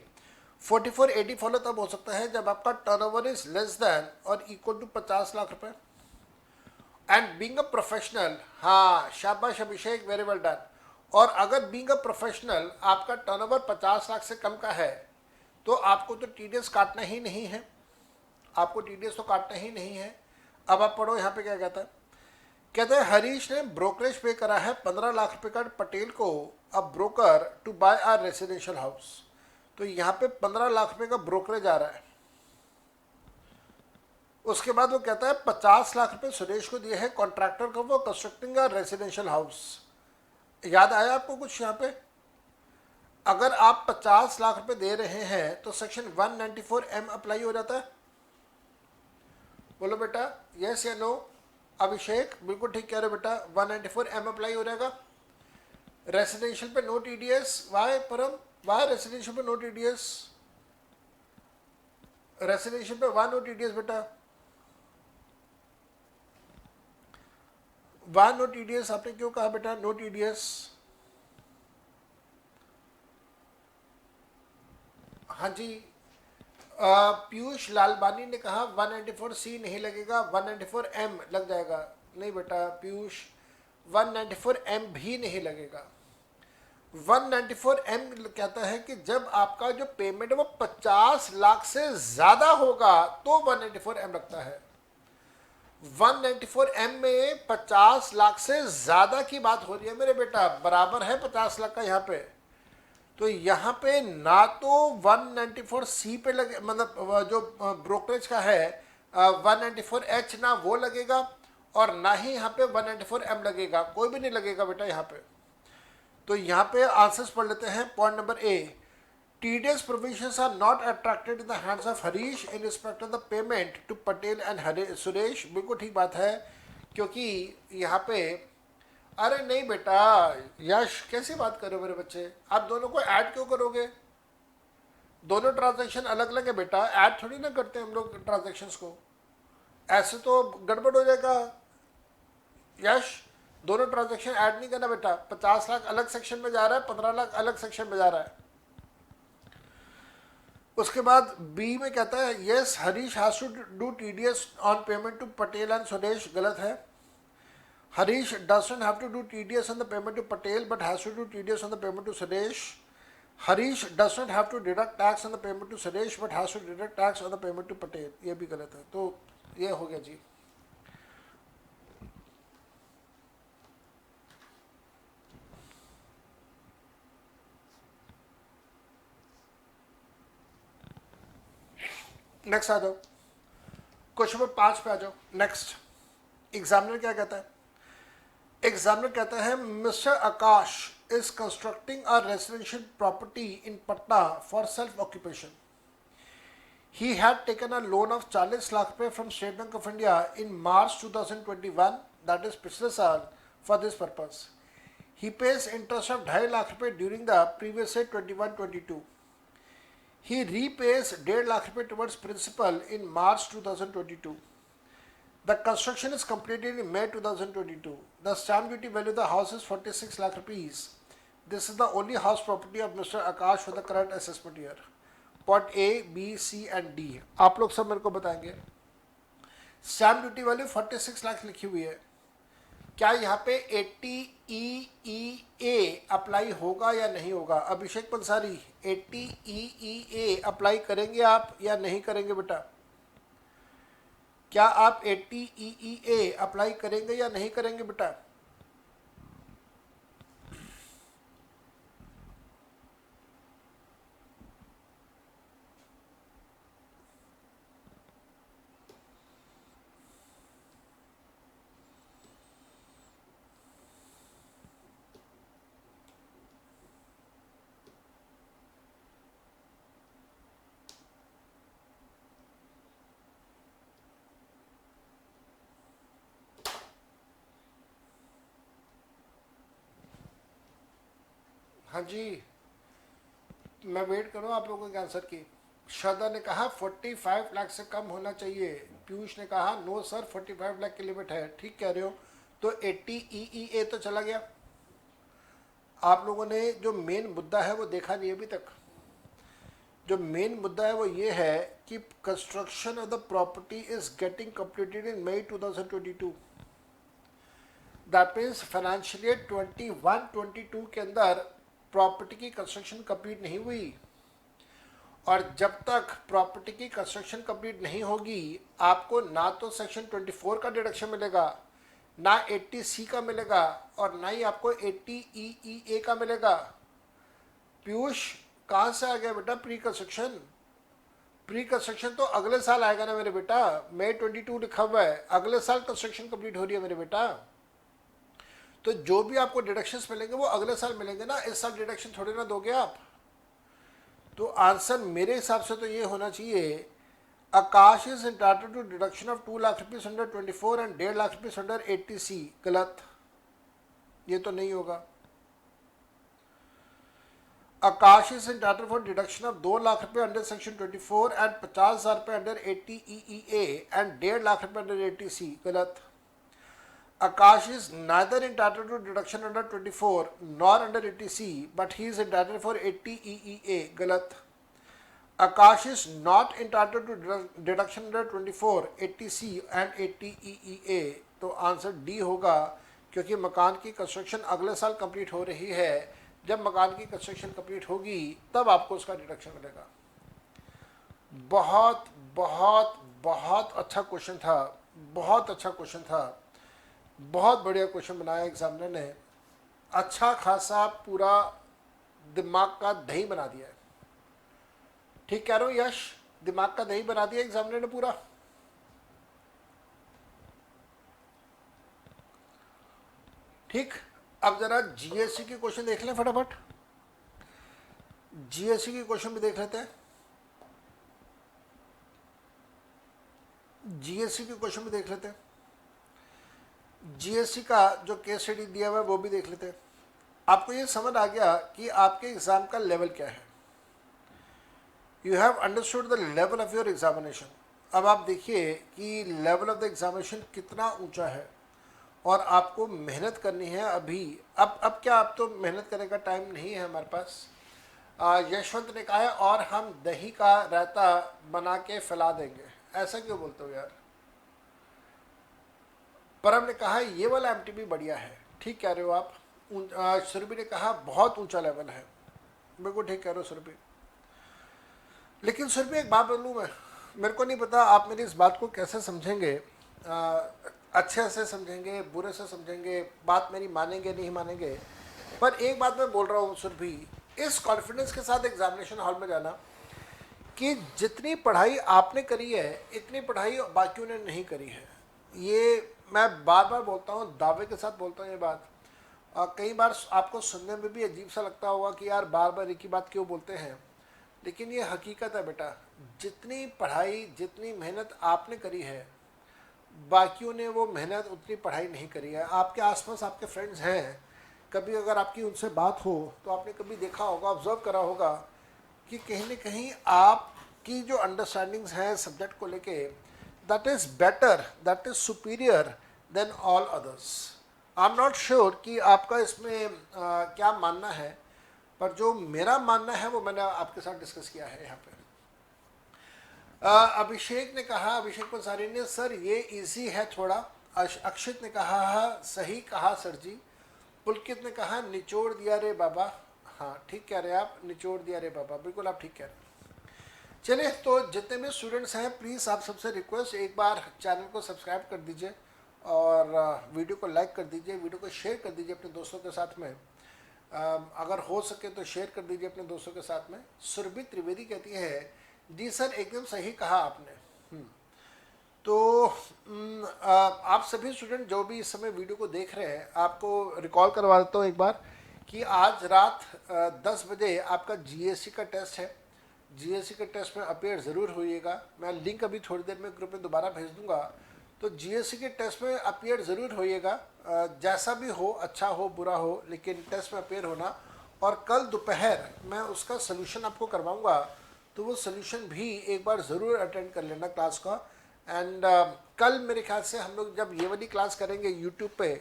44AD फॉलो तब हो सकता है जब आपका टर्नओवर इज लेस देन और इक्वल टू 50 लाख रुपए एंड बीइंग अ प्रोफेशनल। हाँ, शाबाश अभिषेक, वेरी वेल डन। और अगर बीइंग अ प्रोफेशनल आपका टर्नओवर 50 लाख से कम का है तो आपको तो टीडीएस काटना ही नहीं है, आपको टीडीएस तो काटना ही नहीं है। अब आप पढ़ो यहाँ पे क्या कहता है। कहते हैं हरीश ने ब्रोकरेज पे करा है 15 लाख रुपए का पटेल को, a broker, to buy a residential house. तो यहाँ पे 15 लाख रुपए का ब्रोकरेज आ रहा है। उसके बाद वो कहता है 50 लाख रुपए सुरेश को दिए हैं कॉन्ट्रैक्टर को, वो कंस्ट्रक्टिंग अ रेसिडेंशियल हाउस। याद आया आपको कुछ यहाँ पे? अगर आप 50 लाख रुपए दे रहे हैं तो सेक्शन 194M अप्लाई हो जाता है। बोलो बेटा यस या नो? अभिषेक बिल्कुल ठीक कह रहे हो बेटा, 194M अप्लाई हो जाएगा। रेसिडेंशियल पे नो टीडीएस। वाई परम, वाई रेसिडेंशियल पे नो टीडीएस? रेसिडेंशियल पे वाई नो टीडीएस बेटा? वाई नो टीडीएस आपने क्यों कहा बेटा नो टीडीएस? हाँ जी, पीयूष लालबानी ने कहा 194C नहीं लगेगा, 194M लग जाएगा। नहीं बेटा पीयूष, 194M भी नहीं लगेगा। 194M कहता है कि जब आपका जो पेमेंट है वो 50 लाख से ज़्यादा होगा तो 194M लगता है। 194M में 50 लाख से ज़्यादा की बात हो रही है मेरे बेटा, बराबर है 50 लाख का यहाँ पे। तो यहाँ पे ना तो 194C पे लगे, मतलब जो ब्रोकरेज का है 194H ना वो लगेगा और ना ही यहाँ पे 194M लगेगा, कोई भी नहीं लगेगा बेटा यहाँ पे। तो यहाँ पे आंसर्स पढ़ लेते हैं। Point number A, TDS provisions are not attracted in the hands of Harish in respect of the payment to Patel and Suresh. बिल्कुल ठीक बात है, क्योंकि यहाँ पे अरे नहीं बेटा, यश कैसी बात कर रहे हो मेरे बच्चे, आप दोनों को ऐड क्यों करोगे? दोनों ट्रांजैक्शन अलग अलग है बेटा, ऐड थोड़ी ना करते हम लोग ट्रांजैक्शंस को, ऐसे तो गड़बड़ हो जाएगा। यश, दोनों ट्रांजैक्शन ऐड नहीं करना बेटा, 50 लाख अलग सेक्शन में जा रहा है, 15 लाख अलग सेक्शन में जा रहा है। उसके बाद बी में कहता है yes Harish has to do TDS on payment to Patel and Suresh, गलत है। Harish doesn't have to do TDS on the payment to Patel but has to do TDS on the payment to Suresh. Harish doesn't have to deduct tax on the payment to Suresh but has to deduct tax on the payment to Patel, ये भी गलत है। तो ये हो गया जी। Next आ जाओ, क्वेश्चन नंबर 5 पे आ जाओ। नेक्स्ट एग्जामिनर क्या कहता है? एग्जामिनर कहता है mister Akash is constructing a residential property in Patna for self occupation. He had taken a loan of 40 lakh रुपए from State Bank of India in March 2021, that is पिछले साल, for this purpose. He pays interest of 2.5 lakh रुपए during the previous year 21-22. He repays 1.5 lakh रुपए towards principal in March 2022. The construction is completed in May 2022. The stamp duty value of the house is 46 lakh rupees. This is the only house property of Mr. Akash for the current assessment year. Point A B C and D आप लोग सब मेरे को बताएंगे। Stamp duty value 46 lakh लिखी हुई है, क्या यहाँ पे 80 अप्लाई होगा या नहीं होगा? अभिषेक पंसारी, 80 अप्लाई करेंगे आप या नहीं करेंगे बेटा? क्या आप 80 अप्लाई करेंगे या नहीं करेंगे बेटा? हाँ जी, मैं वेट करूँ आप लोगों के आंसर की। श्रद्धा ने कहा 45 लाख से कम होना चाहिए। पीयूष ने कहा नो सर 45 लाख की लिमिट है। ठीक कह रहे हो। तो 80 तो चला गया। आप लोगों ने जो मेन मुद्दा है वो देखा नहीं अभी तक। जो मेन मुद्दा है वो ये है कि construction of the property is getting completed in May 2022। That means financial year 21-22 के अंदर प्रॉपर्टी की कंस्ट्रक्शन कंप्लीट नहीं हुई, और जब तक प्रॉपर्टी की कंस्ट्रक्शन कंप्लीट नहीं होगी आपको ना तो सेक्शन 24 का डिडक्शन मिलेगा, ना 80C का मिलेगा, और ना ही आपको 80 का मिलेगा। पीयूष कहाँ से आ गया बेटा प्री कंस्ट्रक्शन? प्री कंस्ट्रक्शन तो अगले साल आएगा ना मेरे बेटा, मई 22 लिखा हुआ है, अगले साल कंस्ट्रक्शन कंप्लीट हो रही है मेरे बेटा। तो जो भी आपको डिडक्शंस मिलेंगे वो अगले साल मिलेंगे ना, इस साल डिडक्शन थोड़ी ना दोगे आप। तो आंसर मेरे हिसाब से तो ये होना चाहिए Akash is entitled to deduction of 2 lakh rupees under 24 and 1.5 lakh rupees under 80C। गलत, ये तो नहीं होगा। Akash is entitled for deduction of 2 lakh रुपए अंडर सेक्शन 24 एंड 50,000 रुपए अंडर 80EEA एंड 1.5 लाख रुपए अंडर 80C। गलत। Akash is neither entitled to deduction under 24 nor under 80C, but he is entitled for 80EEA. गलत। Akash is not entitled to deduction under 24, 80C and 80EEA। तो answer D होगा, क्योंकि मकान की construction अगले साल complete हो रही है। जब मकान की कंस्ट्रक्शन कंप्लीट होगी तब आपको उसका डिडक्शन मिलेगा। बहुत बहुत बहुत अच्छा क्वेश्चन था, बहुत अच्छा क्वेश्चन था, बहुत बढ़िया क्वेश्चन बनाया एग्जामिनर ने। अच्छा खासा पूरा दिमाग का दही बना दिया है। ठीक कह रहा हूँ यश, दिमाग का दही बना दिया एग्जामिनर ने पूरा। ठीक, अब जरा जीएससी के क्वेश्चन देख लें फटाफट। जीएससी के क्वेश्चन भी देख लेते हैं। जीएससी के क्वेश्चन भी देख लेते हैं। जीएसटी का जो केस स्टडी दिया हुआ है वो भी देख लेते हैं। आपको ये समझ आ गया कि आपके एग्ज़ाम का लेवल क्या है। You have understood the level of your examination. अब आप देखिए कि लेवल ऑफ द एग्जामिनेशन कितना ऊंचा है और आपको मेहनत करनी है अभी। अब क्या, अब तो मेहनत करने का टाइम नहीं है हमारे पास। यशवंत ने कहा है और हम दही का रायता बना के फैला देंगे। ऐसा क्यों बोलते हो यार? परम ने कहा ये वाला एमटीबी बढ़िया है। ठीक कह रहे हो आप। सुरभि ने कहा बहुत ऊंचा लेवल है। बिल्कुल ठीक कह रहे हो सुरभि। लेकिन सुरभि एक बात बोलूँ मैं, मेरे को नहीं पता आप मेरी इस बात को कैसे समझेंगे। अच्छे से समझेंगे, बुरे से समझेंगे, बात मेरी मानेंगे नहीं मानेंगे, पर एक बात मैं बोल रहा हूँ सुरभि, इस कॉन्फिडेंस के साथ एग्जामिनेशन हॉल में जाना कि जितनी पढ़ाई आपने करी है इतनी पढ़ाई बाकियों ने नहीं करी है। ये मैं बार बार बोलता हूँ, दावे के साथ बोलता हूँ ये बात। कई बार आपको सुनने में भी अजीब सा लगता होगा कि यार बार बार एक ही बात क्यों बोलते हैं, लेकिन ये हकीकत है बेटा। जितनी पढ़ाई, जितनी मेहनत आपने करी है, बाकियों ने वो मेहनत उतनी पढ़ाई नहीं करी है। आपके आसपास आपके फ्रेंड्स हैं, कभी अगर आपकी उनसे बात हो तो आपने कभी देखा होगा, ऑब्जर्व करा होगा कि कहीं ना कहीं आपकी जो अंडरस्टैंडिंग्स हैं सब्जेक्ट को लेके, that is better, that is superior than all others. I am not sure कि आपका इसमें क्या मानना है, पर जो मेरा मानना है वो मैंने आपके साथ डिस्कस किया है यहाँ पे। अभिषेक ने कहा, अभिषेक पंसारी ने, सर ये इजी है थोड़ा। अक्षित ने कहा सही कहा सर जी। पुलकित ने कहा निचोड़ दिया रे बाबा। हाँ ठीक कह रहे हैं आप, निचोड़ दिया रे बाबा, बिल्कुल आप ठीक कह रहे हैं। चलिए, तो जितने भी स्टूडेंट्स हैं प्लीज़ आप सबसे रिक्वेस्ट, एक बार चैनल को सब्सक्राइब कर दीजिए और वीडियो को लाइक कर दीजिए, वीडियो को शेयर कर दीजिए अपने दोस्तों के साथ में। अगर हो सके तो शेयर कर दीजिए अपने दोस्तों के साथ में। सुरभि त्रिवेदी कहती है जी सर एकदम सही कहा आपने। तो आप सभी स्टूडेंट जो भी इस समय वीडियो को देख रहे हैं, आपको रिकॉल करवा देता हूँ एक बार कि आज रात 10 बजे आपका जीएससी का टेस्ट है। जीएससी के टेस्ट में अपीयर ज़रूर होइएगा। मैं लिंक अभी थोड़ी देर में ग्रुप में दोबारा भेज दूंगा। तो जीएससी के टेस्ट में अपीयर ज़रूर होइएगा। जैसा भी हो, अच्छा हो बुरा हो, लेकिन टेस्ट में अपीयर होना। और कल दोपहर मैं उसका सोल्यूशन आपको करवाऊंगा, तो वो सोल्यूशन भी एक बार ज़रूर अटेंड कर लेना क्लास का। एंड कल मेरे ख्याल से हम लोग जब ये वाली क्लास करेंगे यूट्यूब पे,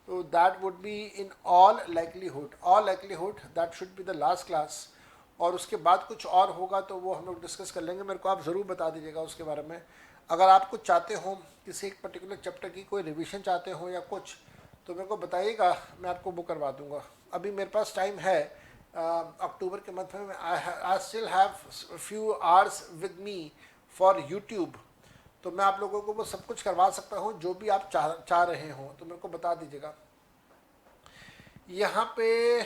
तो that would be in all likelihood that should be the last class. और उसके बाद कुछ और होगा तो वो हम लोग डिस्कस कर लेंगे। मेरे को आप ज़रूर बता दीजिएगा उसके बारे में। अगर आप कुछ चाहते हो, किसी एक पर्टिकुलर चैप्टर की कोई रिवीजन चाहते हो या कुछ, तो मेरे को बताइएगा, मैं आपको वो करवा दूंगा। अभी मेरे पास टाइम है अक्टूबर के मंथ में। I still have few hours with me for YouTube, तो मैं आप लोगों को वो सब कुछ करवा सकता हूँ जो भी आप चाह रहे हो, तो मेरे को बता दीजिएगा। यहाँ पे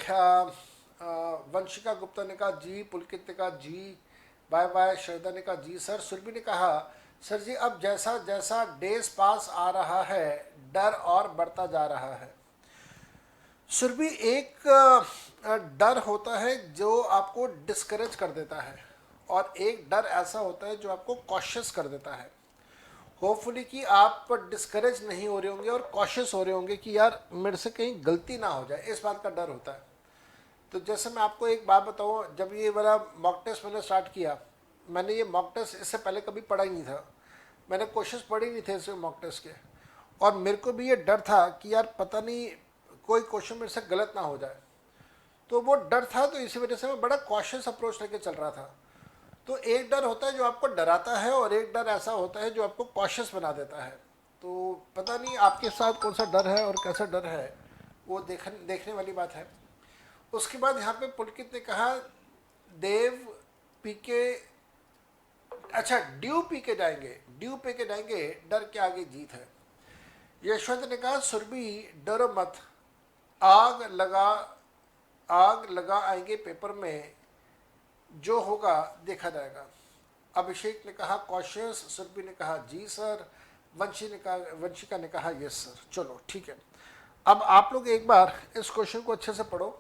वंशिका गुप्ता ने कहा जी, पुलकित ने कहा जी, बाय बाय। श्रद्धा ने कहा जी सर। सुरभि ने कहा सर जी अब जैसा जैसा डेज पास आ रहा है डर और बढ़ता जा रहा है। सुरभि एक डर होता है जो आपको डिस्करेज कर देता है, और एक डर ऐसा होता है जो आपको कॉशियस कर देता है। होपफुली कि आप डिस्करेज नहीं हो रहे होंगे और कॉशियस हो रहे होंगे कि यार मेरे से कहीं गलती ना हो जाए, इस बात का डर होता है। तो जैसे मैं आपको एक बात बताऊँ, जब ये वाला मॉक टेस्ट मैंने स्टार्ट किया, मैंने ये मॉक टेस्ट इससे पहले कभी पढ़ा ही नहीं था, मैंने क्वेश्चंस पढ़े ही नहीं थे इसमें मॉक टेस्ट के। और मेरे को भी ये डर था कि यार पता नहीं कोई क्वेश्चन मेरे से गलत ना हो जाए, तो वो डर था। तो इसी वजह से मैं बड़ा कॉशियस अप्रोच लेके चल रहा था। तो एक डर होता है जो आपको डराता है, और एक डर ऐसा होता है जो आपको कॉशियस बना देता है। तो पता नहीं आपके साथ कौन सा डर है और कैसा डर है, वो देखने वाली बात है। उसके बाद यहाँ पे पुलकित ने कहा देव पी के, अच्छा ड्यू पी के जाएंगे, ड्यू पी के जाएंगे, डर के आगे जीत है। यशवंत ने कहा सुरभि डरो मत, आग लगा आएंगे पेपर में, जो होगा देखा जाएगा। अभिषेक ने कहा कॉशियस, सुरभि ने कहा जी सर, वंशिका ने कहा यस सर। चलो ठीक है, अब आप लोग एक बार इस क्वेश्चन को अच्छे से पढ़ो।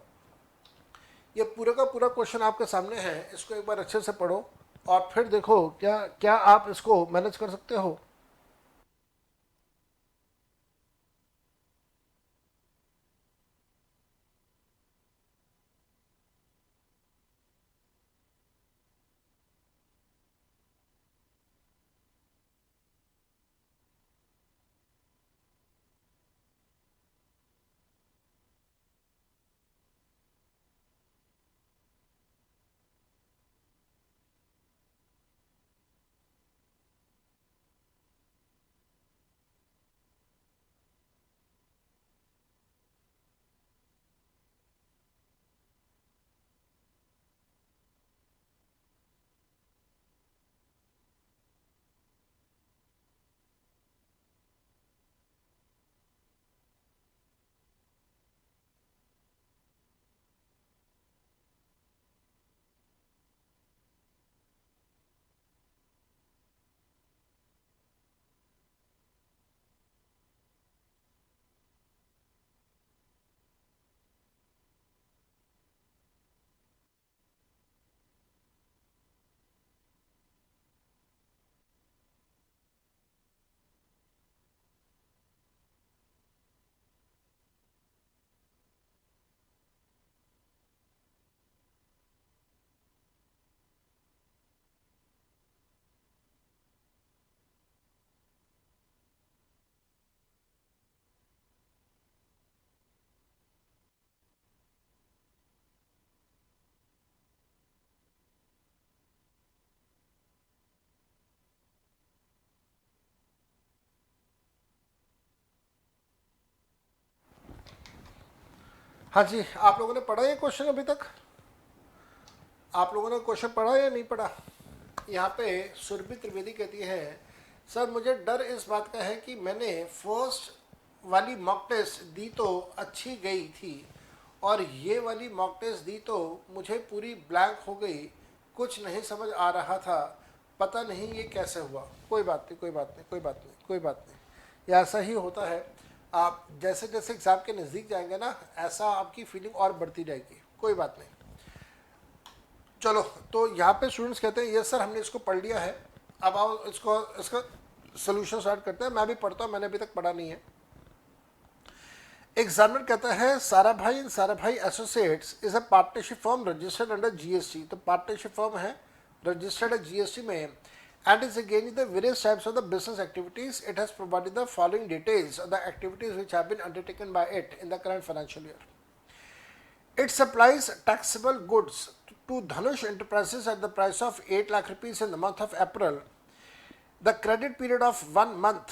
ये पूरा का पूरा क्वेश्चन आपके सामने है, इसको एक बार अच्छे से पढ़ो और फिर देखो क्या आप इसको मैनेज कर सकते हो। हाँ जी, आप लोगों ने पढ़ा ये क्वेश्चन अभी तक? आप लोगों ने क्वेश्चन पढ़ा या नहीं पढ़ा? यहाँ पे सुरभि त्रिवेदी कहती है, सर मुझे डर इस बात का है कि मैंने फर्स्ट वाली मॉक टेस्ट दी तो अच्छी गई थी और ये वाली मॉक टेस्ट दी तो मुझे पूरी ब्लैंक हो गई, कुछ नहीं समझ आ रहा था, पता नहीं ये कैसे हुआ। कोई बात नहीं, कोई बात नहीं, कोई बात नहीं, कोई बात नहीं, ये ऐसा ही होता है। आप जैसे जैसे एग्ज़ाम के नज़दीक जाएंगे ना, ऐसा आपकी फीलिंग और बढ़ती रहेगी। कोई बात नहीं। चलो, तो यहाँ पे स्टूडेंट्स कहते हैं यस सर हमने इसको पढ़ लिया है, अब आओ इसका सोल्यूशन स्टार्ट करते हैं। मैं भी पढ़ता हूँ, मैंने अभी तक पढ़ा नहीं है। एग्जामिनर कहता है Sarabhai and Sarabhai associates is a partnership firm registered under GST. तो पार्टनरशिप फर्म है, रजिस्टर्ड है जीएसटी में, and is engaged in the various types of the business activities. It has provided the following details of the activities which have been undertaken by it in the current financial year. It supplies taxable goods to Dhanush Enterprises at the price of 8 lakh rupees in the month of April. The credit period of 1 month,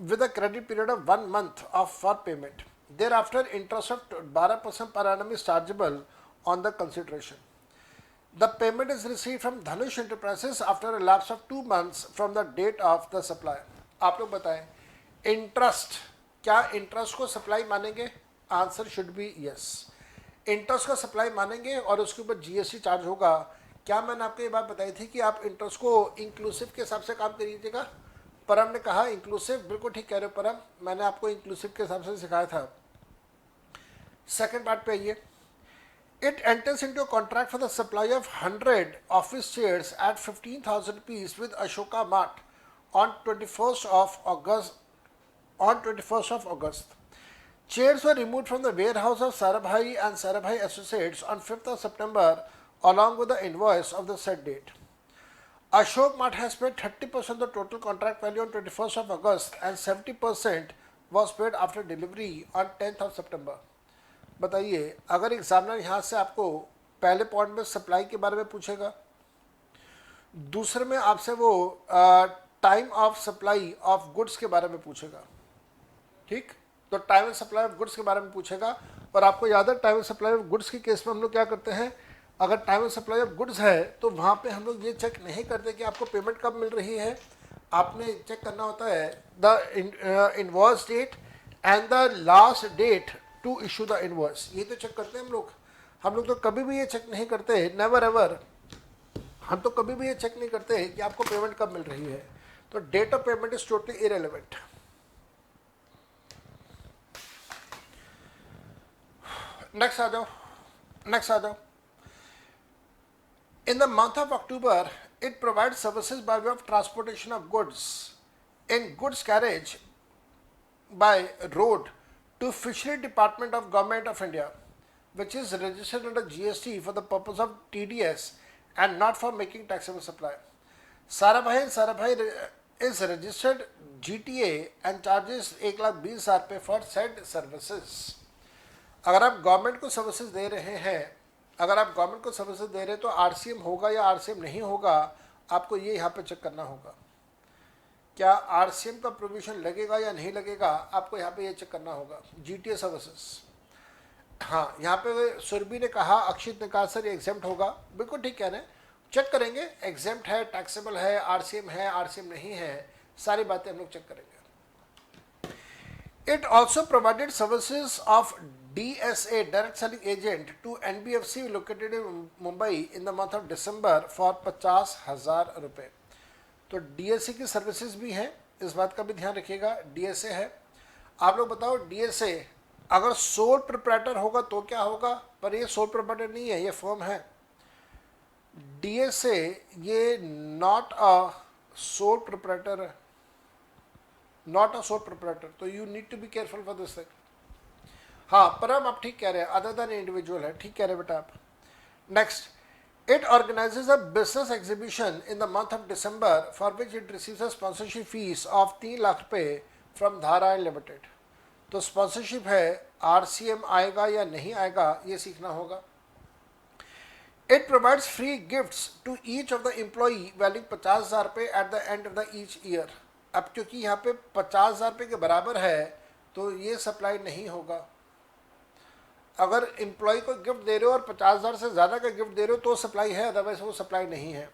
with a credit period of 1 month for payment. Thereafter, interest of 12% per annum is chargeable on the consideration. The payment is received from Dhanush Enterprises after a lapse of 2 months from the date of the supply. आप लोग बताएं, interest, क्या interest को supply मानेंगे? Answer should B yes. Interest को supply मानेंगे और उसके ऊपर जीएसटी चार्ज होगा। क्या मैंने आपको ये बात बताई थी कि आप इंटरेस्ट को इंक्लूसिव के हिसाब से काम करिएगा? परम ने कहा इंक्लूसिव, बिल्कुल ठीक कह रहे हो परम, मैंने आपको इंक्लूसिव के हिसाब से सिखाया था। सेकेंड पार्ट पे आइए। It enters into a contract for the supply of 100 office chairs at 15,000 rupees with Ashoka Mart on 21st of August. Chairs were removed from the warehouse of Sarabhai and Sarabhai Associates on 5th of September along with the invoice of the said date. Ashok Mart has paid 30% of the total contract value on 21st of August and 70% was paid after delivery on 10th of September. बताइए, अगर examiner यहाँ से आपको पहले point में supply के बारे में पूछेगा, दूसरे में आपसे वो time of supply of goods के बारे में पूछेगा, ठीक? तो time of supply of goods के बारे में पूछेगा। और आपको याद है time of supply of goods के केस में हम लोग क्या करते हैं, अगर time of supply of goods है तो वहाँ पे हम लोग ये चेक नहीं करते कि आपको पेमेंट कब मिल रही है। आपने चेक करना होता है the invoice date and the last date to issue the invoice, ये तो चेक करते हैं हम लोग। हम लोग तो कभी भी ये चेक नहीं करते, नेवर एवर, हम तो कभी भी ये चेक नहीं करते कि आपको पेमेंट कब मिल रही है। तो date of payment is totally irrelevant. Next आ जाओ, नेक्स्ट आ जाओ। In the month of October it provide services by way of transportation of goods in goods carriage by road to Fishery Department of Government of India, which is registered under GST for the purpose of TDS and not for making taxable supply. Sarabhai and Sarabhai is registered GTA and charges 1,20,000 रुपये for said services. अगर आप government को services दे रहे हैं, अगर आप government को services दे रहे हैं तो आरसीएम होगा या आरसीएम नहीं होगा, आपको ये यहाँ पे चेक करना होगा। क्या आरसीएम का प्रोविजन लगेगा या नहीं लगेगा, आपको यहाँ पे ये चेक करना होगा। जीटीए सर्विसेज, हाँ, यहाँ पे सुरभि ने कहा, अक्षित ने कहा सर ये एग्जेम्प्ट होगा, बिल्कुल ठीक कह रहे हैं, चेक करेंगे एग्जेम्प्ट है, टैक्सेबल है, आरसीएम है, आरसीएम नहीं है, सारी बातें हम लोग चेक करेंगे। It also provided services of DSA direct selling agent to NBFC located in Mumbai in the month of December for 50,000 रुपये। तो डीएसए की सर्विसेज भी हैं, इस बात का भी ध्यान रखिएगा। डीएसए है, आप लोग बताओ डीएसए अगर सोल प्रोप्राइटर होगा तो क्या होगा, पर ये सोल प्रोप्राइटर नहीं है, ये फर्म है। डीएसए ये not a sole proprietor, not a sole proprietor, तो you need to be careful for this thing. हाँ परम आप ठीक कह रहे हैं, अदर देन इंडिविजुअल है, ठीक कह रहे हैं बेटा आप। Next, it organizes a business exhibition in the month of December for which it receives a sponsorship fees of 3 lakh रुपये from धारा लिमिटेड। तो स्पॉन्सरशिप है, आरसीएम आएगा या नहीं आएगा ये सीखना होगा। It provides free gifts to each of the employee valuing 50,000 रुपये at the end of the each year। अब क्योंकि यहाँ पे 50,000 रुपये के बराबर है तो ये सप्लाई नहीं होगा। अगर एम्प्लॉय को गिफ्ट दे रहे हो और 50,000 से ज़्यादा का गिफ्ट दे रहे हो तो सप्लाई है, अदरवाइज वो सप्लाई नहीं है।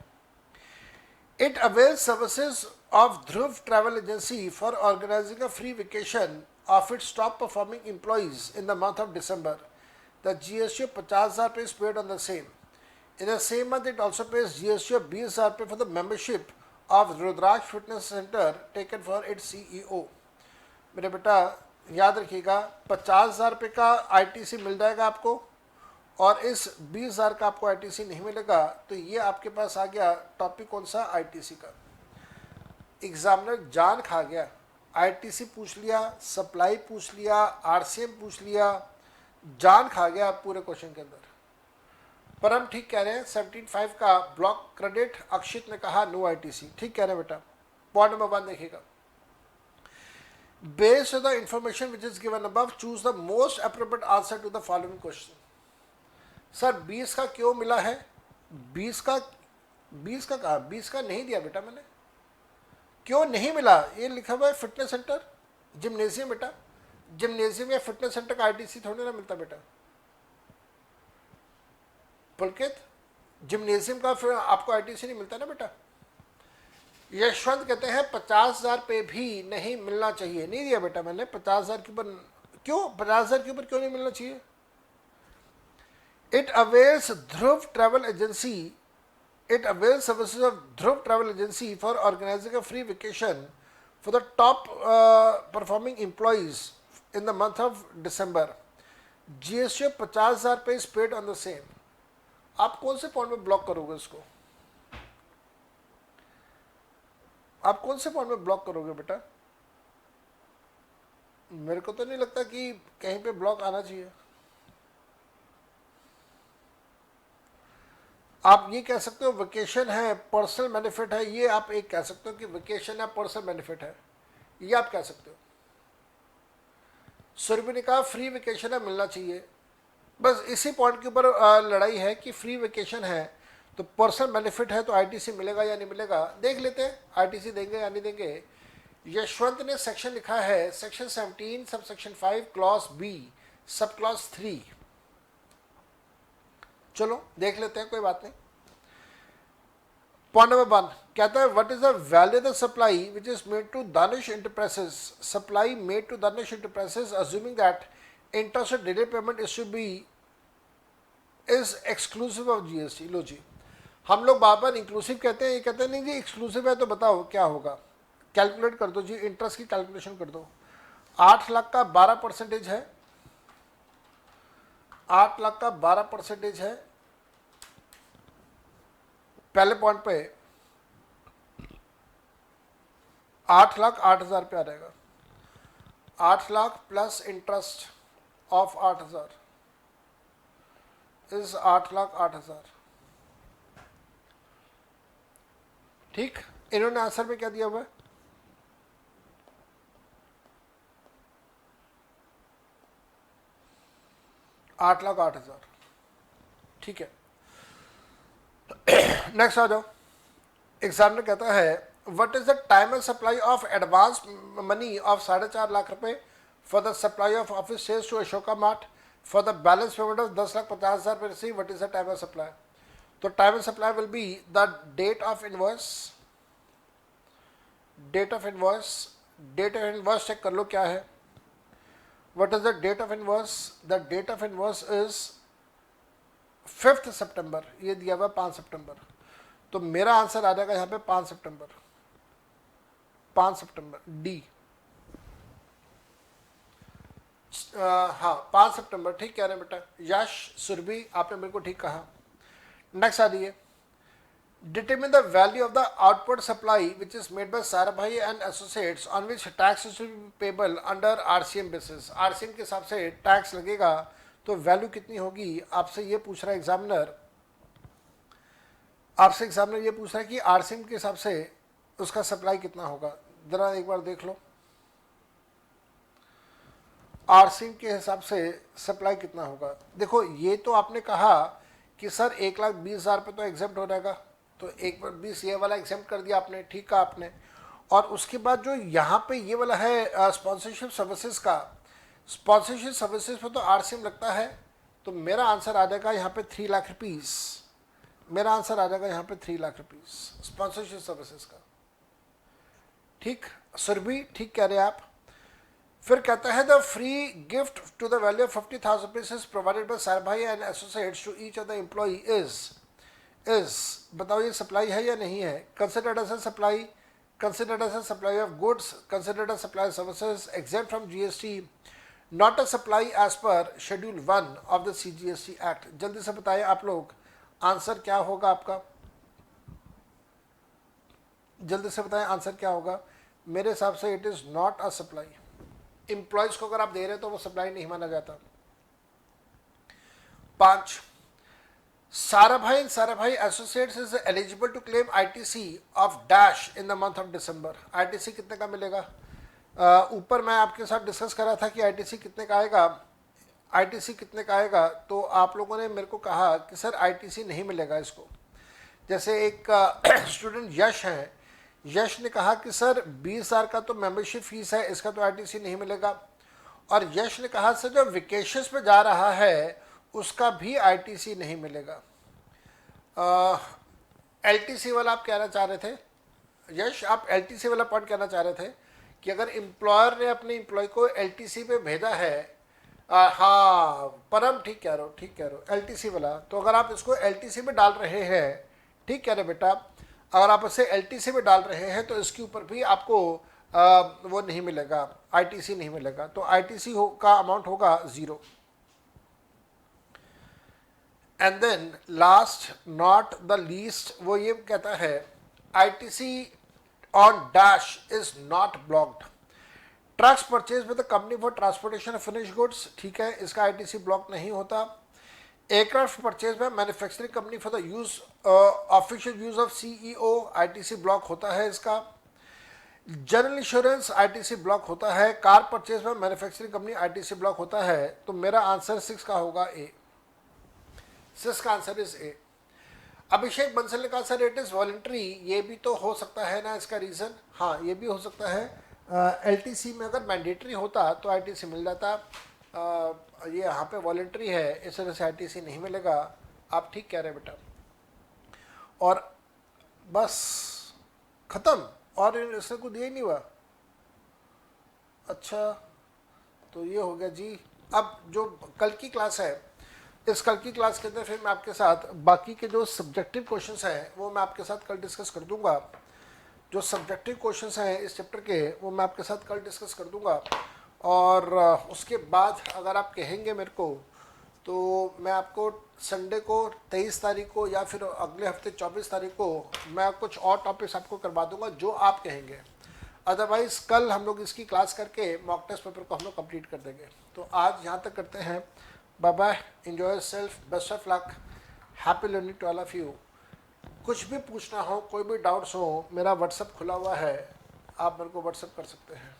It avails services of Dhruv travel agency for organising a free vacation of its top performing employees in the month of December. The GST of 50,000 rupees is paid on the same. In the same month, it also pays GST of 20,000 rupees for the membership of Rudraksh Fitness Center taken for its CEO. मेरे बेटा याद रखिएगा, 50,000 रुपये का ITC मिल जाएगा आपको और इस 20,000 का आपको ITC नहीं मिलेगा। तो ये आपके पास आ गया टॉपिक कौन सा, ITC का। एग्जामिनर जान खा गया, ITC पूछ लिया, सप्लाई पूछ लिया, RCM पूछ लिया, जान खा गया पूरे क्वेश्चन के अंदर। पर हम ठीक कह रहे हैं, 17.5 का ब्लॉक क्रेडिट अक्षित ने कहा नो ITC, ठीक कह रहे हैं बेटा। पॉइंट नंबर 1 देखिएगा, based on the information which is given above choose the most appropriate answer to the following question. Sir 20 का क्यों मिला है, 20 का कहा, 20 का नहीं दिया बेटा मैंने, क्यों नहीं मिला, ये लिखा हुआ है फिटनेस सेंटर जिम्नेजियम। बेटा जिम्नेजियम या फिटनेस सेंटर का ITC थोड़ी ना मिलता बेटा। पुलकित जिम्नेजियम का फिर आपको ITC नहीं मिलता ना बेटा। यशवंत कहते हैं 50,000 पे भी नहीं मिलना चाहिए, नहीं दिया बेटा मैंने 50,000 के ऊपर। क्यों 50,000 के ऊपर क्यों नहीं मिलना चाहिए। It avails Dhruv travel agency, it avails services of Dhruv travel agency for organising a free vacation for the top performing employees in the month of December. GST 50,000 पे is paid on the same. आप कौन से point में block करोगे इसको, आप कौन से पॉइंट में ब्लॉक करोगे बेटा। मेरे को तो नहीं लगता कि कहीं पे ब्लॉक आना चाहिए। आप ये कह सकते हो वेकेशन है, पर्सनल बेनिफिट है, ये आप एक कह सकते हो कि वेकेशन या पर्सनल बेनिफिट है, ये आप कह सकते हो। सुरभि ने कहा फ्री वेकेशन है, मिलना चाहिए। बस इसी पॉइंट के ऊपर लड़ाई है कि फ्री वेकेशन है तो पर्सनल बेनिफिट है तो ITC मिलेगा या नहीं मिलेगा। देख लेते हैं ITC देंगे या नहीं देंगे। यशवंत ने सेक्शन लिखा है section 17 sub section 5 clause B sub clause 3। चलो देख लेते हैं, कोई बात नहीं। पॉइंट नंबर 1 कहता है what is the value the supply which is made to Danish enterprises, supply made to Danish enterprises assuming that interest और delay payment is to be is exclusive of GST। लो जी, हम लोग बार बार इंक्लूसिव कहते हैं, ये कहते हैं नहीं जी एक्सक्लूसिव है, तो बताओ क्या होगा। कैलकुलेट कर दो जी, इंटरेस्ट की कैलकुलेशन कर दो। 8 लाख का 12% है, 8 लाख का 12% है। पहले पॉइंट पे 8 लाख 8,000 पे आ जाएगा। 8 lakh plus interest of 8,000 is 8 lakh 8,000। ठीक, इन्होंने आंसर में क्या दिया हुआ है, आठ लाख 8,000। ठीक है, नेक्स्ट आ जाओ। एग्जामिनर कहता है what is the time and supply of advance money of 4.5 lakh रुपए for the supply of office shares to Ashoka mart for the balance payment of 10,50,000 रुपए receive. What is the time and supply. तो time and supply will be the date of invoice, date of invoice, date of invoice check कर लो क्या है। What is the date of invoice, the date of invoice is 5 सितंबर, ये दिया हुआ 5 सितंबर। तो मेरा आंसर आ जाएगा यहाँ पे 5 सितंबर, 5 सितंबर डी। हाँ 5 सितंबर, ठीक कह रहे हैं बेटा। यश सुरभि आपने बिल्कुल ठीक कहा। नेक्स्ट आ रही determine the value of the output supply which is made by Sarabhai and associates on which tax is payable under RCM basis. RCM के हिसाब से टैक्स लगेगा तो वैल्यू कितनी होगी, आपसे ये पूछ रहा है एग्जामिनर। आपसे एग्जामिनर ये पूछ रहा है कि RCM के हिसाब से उसका सप्लाई कितना होगा। जरा एक बार देख लो, RCM के हिसाब से सप्लाई कितना होगा। देखो ये तो आपने कहा कि सर 1,20,000 पे तो एग्जेम्प्ट हो जाएगा, तो 1,20,000 ये वाला एग्जेम्प्ट कर दिया आपने, ठीक कहा आपने। और उसके बाद जो यहाँ पे ये वाला है स्पॉन्सरशिप सर्विसेज का, स्पॉन्सरशिप सर्विसेज पे तो RCM लगता है तो मेरा आंसर आ जाएगा यहाँ पे 3 लाख रुपीस। मेरा आंसर आ जाएगा यहाँ पे 3 लाख रुपीस स्पॉन्सरशिप सर्विसेज का। ठीक सुरभि, ठीक कह रहे हैं आप। फिर कहता है the free gift to the value of 50,000 rupees is provided by Sarabhai and associates to each of the employee is बताओ ये सप्लाई है या नहीं है? Considered as a supply, considered as a supply of goods, considered as supply of services, exempt from GST, not a supply as per Schedule 1 of the CGST Act। जल्दी से बताइए आप लोग, आंसर क्या होगा आपका? जल्दी से बताएं आंसर क्या होगा? मेरे हिसाब से it is not a supply. Employees को अगर आप दे रहे हैं तो वो सप्लाई नहीं माना जाता। 5, Sarabhai Associates is eligible to claim ITC of dash in the month of December। ITC कितने का मिलेगा? ऊपर मैं आपके साथ डिस्कस कर रहा था कि ITC कितने का आएगा, ITC कितने का आएगा, तो आप लोगों ने मेरे को कहा कि सर ITC नहीं मिलेगा इसको। जैसे एक स्टूडेंट यश है, यश ने कहा कि सर 20,000 का तो मेंबरशिप फीस है, इसका तो ITC नहीं मिलेगा। और यश ने कहा सर जो वेकेशंस पे जा रहा है उसका भी ITC नहीं मिलेगा। LTC वाला आप कहना चाह रहे थे यश, आप LTC वाला पॉइंट कहना चाह रहे थे कि अगर एम्प्लॉयर ने अपने एम्प्लॉय को LTC पे भेजा है, हाँ परम ठीक कह रहे हो, ठीक कह रहे हो, LTC वाला। तो अगर आप इसको LTC में डाल रहे हैं, ठीक कह रहे बेटा, अगर आप इसे LTC में डाल रहे हैं तो इसके ऊपर भी आपको वो नहीं मिलेगा, ITC नहीं मिलेगा। तो ITC का अमाउंट होगा 0। And then last not the least वो ये कहता है ITC on dash is not blocked. Trucks purchase with the company for transportation of finish goods, ठीक है, इसका ITC ब्लॉक नहीं होता। Aircraft purchase by manufacturing company for the use official use of CEO, ITC block होता है इसका। General insurance ITC block होता है। Car purchase by manufacturing company ITC block होता है। तो मेरा आंसर 6 का होगा A। 6 का आंसर इज A। अभिषेक बंसल ने कहा सर इट इज वॉलंटरी, ये भी तो हो सकता है ना इसका रीजन? हाँ ये भी हो सकता है। LTC में अगर मैंडेटरी होता तो ITC मिल जाता, ये यहाँ पे वॉलंटरी है इस वजह से ITC नहीं मिलेगा। आप ठीक कह रहे हैं बेटा। और बस खत्म, और इसने को दिया ही नहीं हुआ। अच्छा तो ये हो गया जी। अब जो कल की क्लास है, इस कल की क्लास के अंदर फिर मैं आपके साथ बाकी के जो सब्जेक्टिव क्वेश्चंस हैं वो मैं आपके साथ कल डिस्कस कर दूंगा। जो सब्जेक्टिव क्वेश्चंस हैं इस चैप्टर के वो मैं आपके साथ कल डिस्कस कर दूंगा। और उसके बाद अगर आप कहेंगे मेरे को तो मैं आपको संडे को 23 तारीख को या फिर अगले हफ्ते 24 तारीख को मैं कुछ और टॉपिक्स आपको करवा दूंगा जो आप कहेंगे। अदरवाइज़ कल हम लोग इसकी क्लास करके मॉक टेस्ट पेपर को हम लोग कंप्लीट कर देंगे। तो आज यहाँ तक करते हैं। Bye bye, enjoy yourself, best of luck, happy learning to all of you. कुछ भी पूछना हो, कोई भी डाउट्स हो, मेरा व्हाट्सएप खुला हुआ है, आप मेरे को व्हाट्सएप कर सकते हैं।